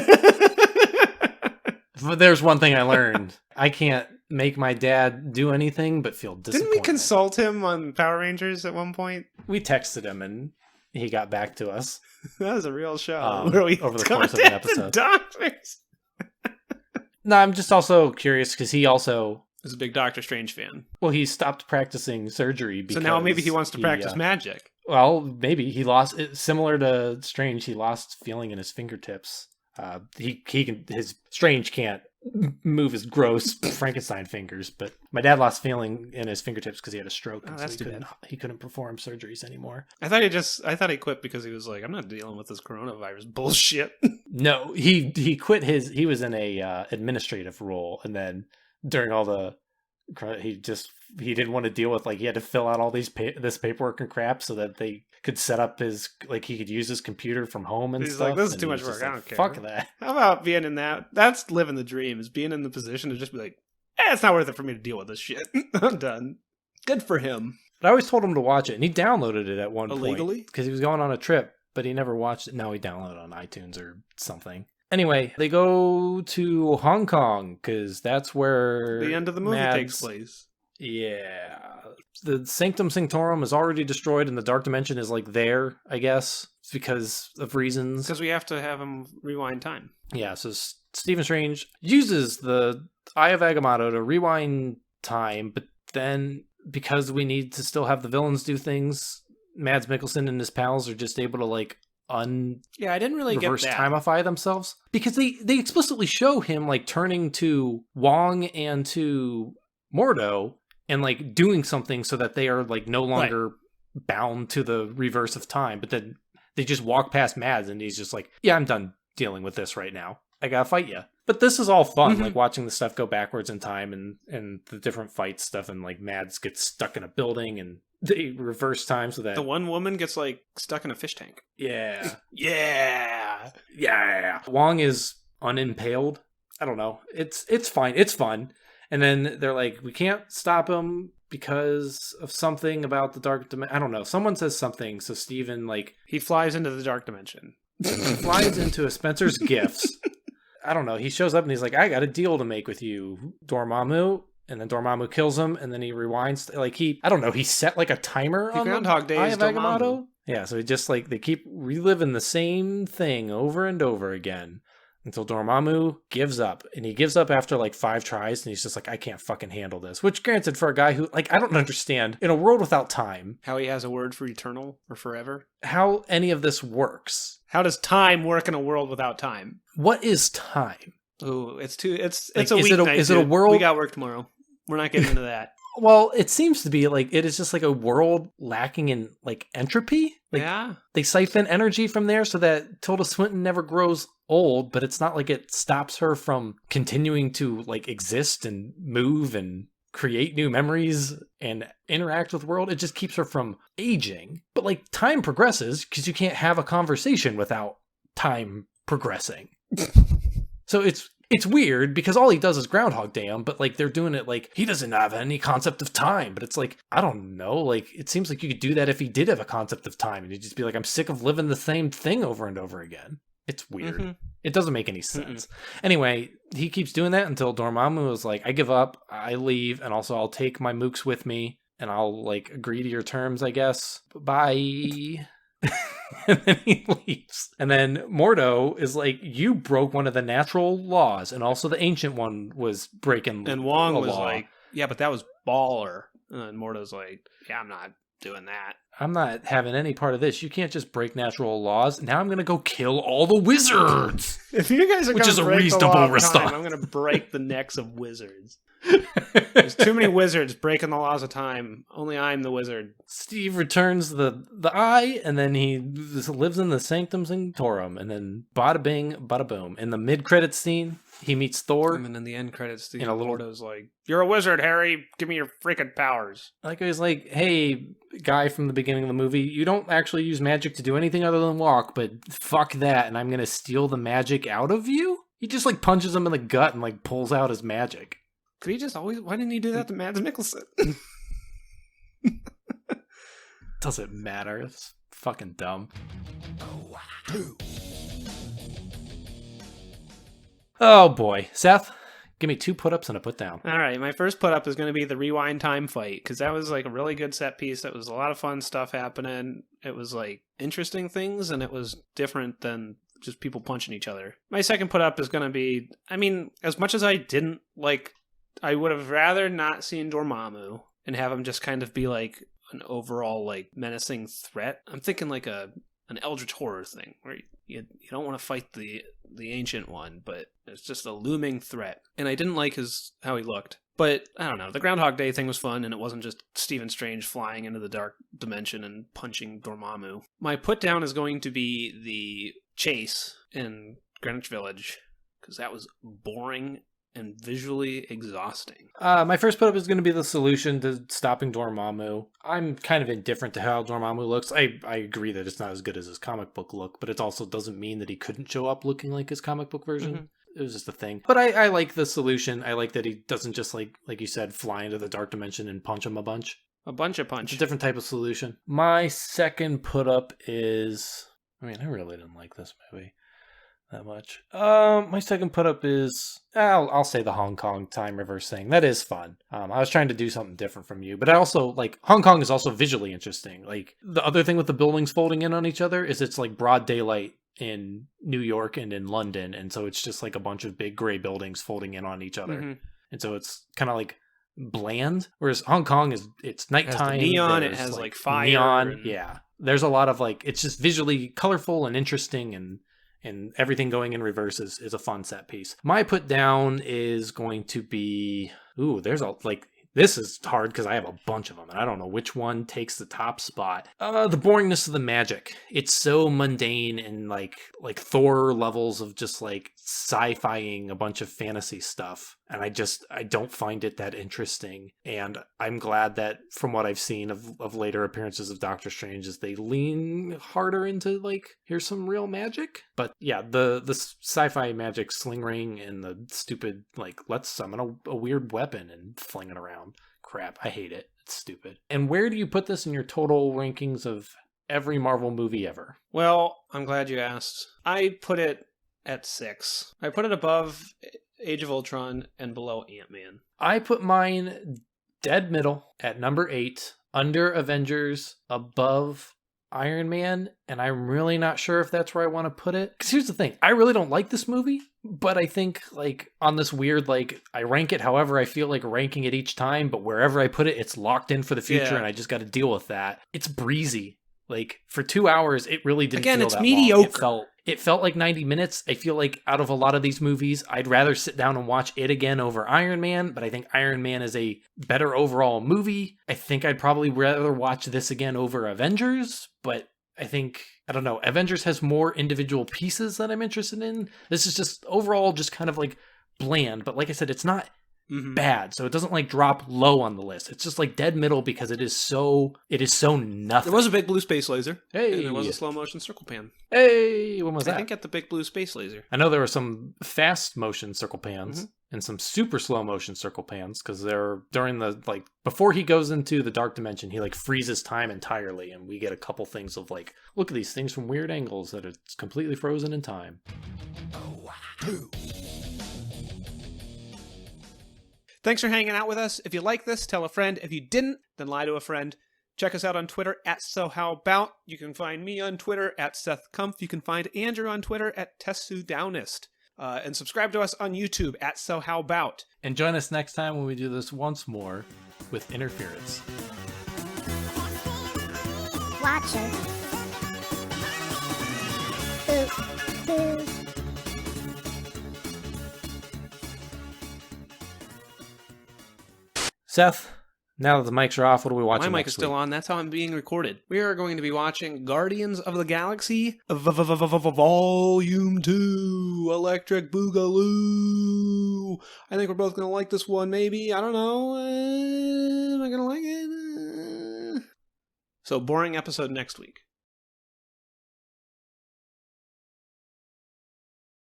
But there's one thing I learned. I can't make my dad do anything but feel disappointed. Didn't we consult him on Power Rangers at one point? We texted him and he got back to us. That was a real show. Where we over the course of an episode. Doctors. No, I'm just also curious because he also is a big Doctor Strange fan. Well, he stopped practicing surgery because so now maybe he wants to practice magic. Well, maybe he lost. Similar to Strange, he lost feeling in his fingertips. His Strange can't move his gross Frankenstein fingers, but my dad lost feeling in his fingertips because he had a stroke. Oh, that's too bad. He couldn't perform surgeries anymore. I thought he quit because he was like, I'm not dealing with this coronavirus bullshit. No, he quit he was in a administrative role, and then during all the he didn't want to deal with, like, he had to fill out all this paperwork and crap so that they could set up his, like, he could use his computer from home and He's stuff. Like, this is and too much work. I don't care. Fuck that. How about being in that? That's living the dream, is being in the position to just be like, it's not worth it for me to deal with this shit. I'm done. Good for him. But I always told him to watch it, and he downloaded it at one point. Illegally? Because he was going on a trip, but he never watched it. No, he downloaded it on iTunes or something. Anyway, they go to Hong Kong, because that's where the end of the movie takes place. Yeah. The Sanctum Sanctorum is already destroyed, and the Dark Dimension is, like, there, I guess. It's because of reasons. Because we have to have him rewind time. Yeah, so Stephen Strange uses the Eye of Agamotto to rewind time, but then, because we need to still have the villains do things, Mads Mikkelsen and his pals are just able to, like, I didn't really reverse get that. timeify themselves. Because they explicitly show him, like, turning to Wong and to Mordo and, like, doing something so that they are, like, no longer bound to the reverse of time. But then they just walk past Mads and he's just like, yeah, I'm done dealing with this right now. I gotta fight you. But this is all fun, like, watching the stuff go backwards in time and the different fight stuff, and, like, Mads gets stuck in a building and they reverse time so that the one woman gets, like, stuck in a fish tank. Yeah. Yeah. Wong is unimpaled. I don't know. It's fine. It's fun. And then they're like, we can't stop him because of something about the dark dimension. I don't know. Someone says something. So Steven, like, he flies into the dark dimension. He flies into a Spencer's Gifts. I don't know. He shows up and he's like, I got a deal to make with you, Dormammu. And then Dormammu kills him, and then he rewinds. Like, I don't know, he set, like, a timer on Groundhog Day Eye is of Dormammu. Agamotto. Yeah, so he just, like, they keep reliving the same thing over and over again until Dormammu gives up. And he gives up after, like, 5 tries, and he's just like, I can't fucking handle this. Which, granted, for a guy who, like, I don't understand, in a world without time, how he has a word for eternal or forever. how any of this works. How does time work in a world without time? What is time? Ooh, it's a Like, weeknight. is it a world? We got work tomorrow. We're not getting into that. Well, it seems to be like it is just like a world lacking in, like, entropy. Like, yeah. They siphon energy from there so that Tilda Swinton never grows old, but it's not like it stops her from continuing to, like, exist and move and create new memories and interact with the world. It just keeps her from aging. But, like, time progresses because you can't have a conversation without time progressing. So it's weird because all he does is Groundhog Day him, but, like, they're doing it like he doesn't have any concept of time. But it's like, I don't know. Like, it seems like you could do that if he did have a concept of time, and he'd just be like, I'm sick of living the same thing over and over again. It's weird. It doesn't make any sense. Anyway, he keeps doing that until Dormammu is like, I give up, I leave, and also I'll take my mooks with me, and I'll, like, agree to your terms, I guess. Bye. And then he leaves. And then Mordo is like, you broke one of the natural laws, and also the ancient one was breaking And Wong was law. like, yeah, but that was baller. And Mordo's like, yeah, I'm not doing that. I'm not having any part of this. You can't just break natural laws. Now I'm going to go kill all the wizards. If you guys are Which going is to a break the reasonable law of response. time, I'm going to break the necks of wizards. There's too many wizards breaking the laws of time. Only I'm the wizard. Steve returns the eye, and then he lives in the Sanctum Sanctorum, and then bada bing, bada boom. In the mid-credits scene, he meets Thor. And then in the end credits, the In a little- Mordo's like, you're a wizard, Harry. Give me your freaking powers. Like, he was like, hey, guy from the beginning of the movie, you don't actually use magic to do anything other than walk, but fuck that, and I'm going to steal the magic out of you? He just, like, punches him in the gut and, like, pulls out his magic. Could he just always... Why didn't he do that to Mads Mikkelsen? Doesn't matter. It's Fucking dumb. Oh boy. Seth, give me 2 put-ups and a put-down. All right, my first put up is going to be the rewind time fight, because that was like a really good set piece. That was a lot of fun stuff happening. It was like interesting things, and it was different than just people punching each other. My second put up is going to be, I mean, as much as I didn't like, I would have rather not seen Dormammu and have him just kind of be like an overall like menacing threat. I'm thinking like an eldritch horror thing where you don't want to fight the ancient one, but it's just a looming threat. And I didn't like how he looked. But I don't know, the Groundhog Day thing was fun, and it wasn't just Stephen Strange flying into the dark dimension and punching Dormammu. My put down is going to be the chase in Greenwich Village, because that was boring and visually exhausting. My first put up is going to be the solution to stopping Dormammu. I'm kind of indifferent to how Dormammu looks. I agree that it's not as good as his comic book look, but it also doesn't mean that he couldn't show up looking like his comic book version. Mm-hmm. It was just a thing. But I like the solution. I like that he doesn't just, like you said, fly into the dark dimension and punch him a bunch. A bunch of punch. It's a different type of solution. My second put up is... I mean, I really didn't like this movie that much. My second put up is... I'll say the Hong Kong time reverse thing. That is fun. I was trying to do something different from you. But I also, like, Hong Kong is also visually interesting. Like, the other thing with the buildings folding in on each other is it's, like, broad daylight in New York and in London, and so it's just like a bunch of big gray buildings folding in on each other. Mm-hmm. And so it's kind of like bland, whereas Hong Kong it's nighttime. It has the neon, it has like fire. Neon, yeah. There's a lot of like, it's just visually colorful and interesting, and everything going in reverse is a fun set piece. My put down is going to be, this is hard because I have a bunch of them, and I don't know which one takes the top spot. The boringness of the magic. It's so mundane and like Thor levels of just like sci-fiing a bunch of fantasy stuff. And I don't find it that interesting. And I'm glad that from what I've seen of later appearances of Doctor Strange is they lean harder into like, here's some real magic. But yeah, the sci-fi magic sling ring and the stupid like, let's summon a weird weapon and fling it around. Crap, I hate it. It's stupid. And where do you put this in your total rankings of every Marvel movie ever? Well, I'm glad you asked. I put it at 6. I put it above Age of Ultron and below Ant-Man. I put mine dead middle at number 8, under Avengers, above Iron Man, and I'm really not sure if that's where I want to put it. Because here's the thing, I really don't like this movie, but I think like on this weird, like I rank it however I feel like ranking it each time, but wherever I put it, it's locked in for the future, and I just got to deal with that. It's breezy. Like for 2 hours, it really didn't feel it's that mediocre. Long. It felt like 90 minutes. I feel like out of a lot of these movies, I'd rather sit down and watch it again over Iron Man, but I think Iron Man is a better overall movie. I think I'd probably rather watch this again over Avengers, but I think, I don't know, Avengers has more individual pieces that I'm interested in. This is just overall just kind of like bland, but like I said, it's not bad, so it doesn't like drop low on the list. It's just like dead middle because it is so nothing. There was a big blue space laser. Hey, and there was a slow motion circle pan. Hey, when was that? I think at the big blue space laser. I know there were some fast motion circle pans and some super slow motion circle pans because they're during the like before he goes into the dark dimension, he like freezes time entirely, and we get a couple things of like, look at these things from weird angles that it's completely frozen in time. Thanks for hanging out with us. If you like this, tell a friend. If you didn't, then lie to a friend. Check us out on Twitter at SoHowAbout. You can find me on Twitter at SethKumpf. You can find Andrew on Twitter at TessuDownist. And subscribe to us on YouTube at SoHowAbout. And join us next time when we do this once more with Interference. Watcher. Boo. Boo. Seth, now that the mics are off, what are we watching next week? My mic is still on. That's how I'm being recorded. We are going to be watching Guardians of the Galaxy Volume 2, Electric Boogaloo. I think we're both going to like this one, maybe. I don't know. Am I going to like it? So, boring episode next week.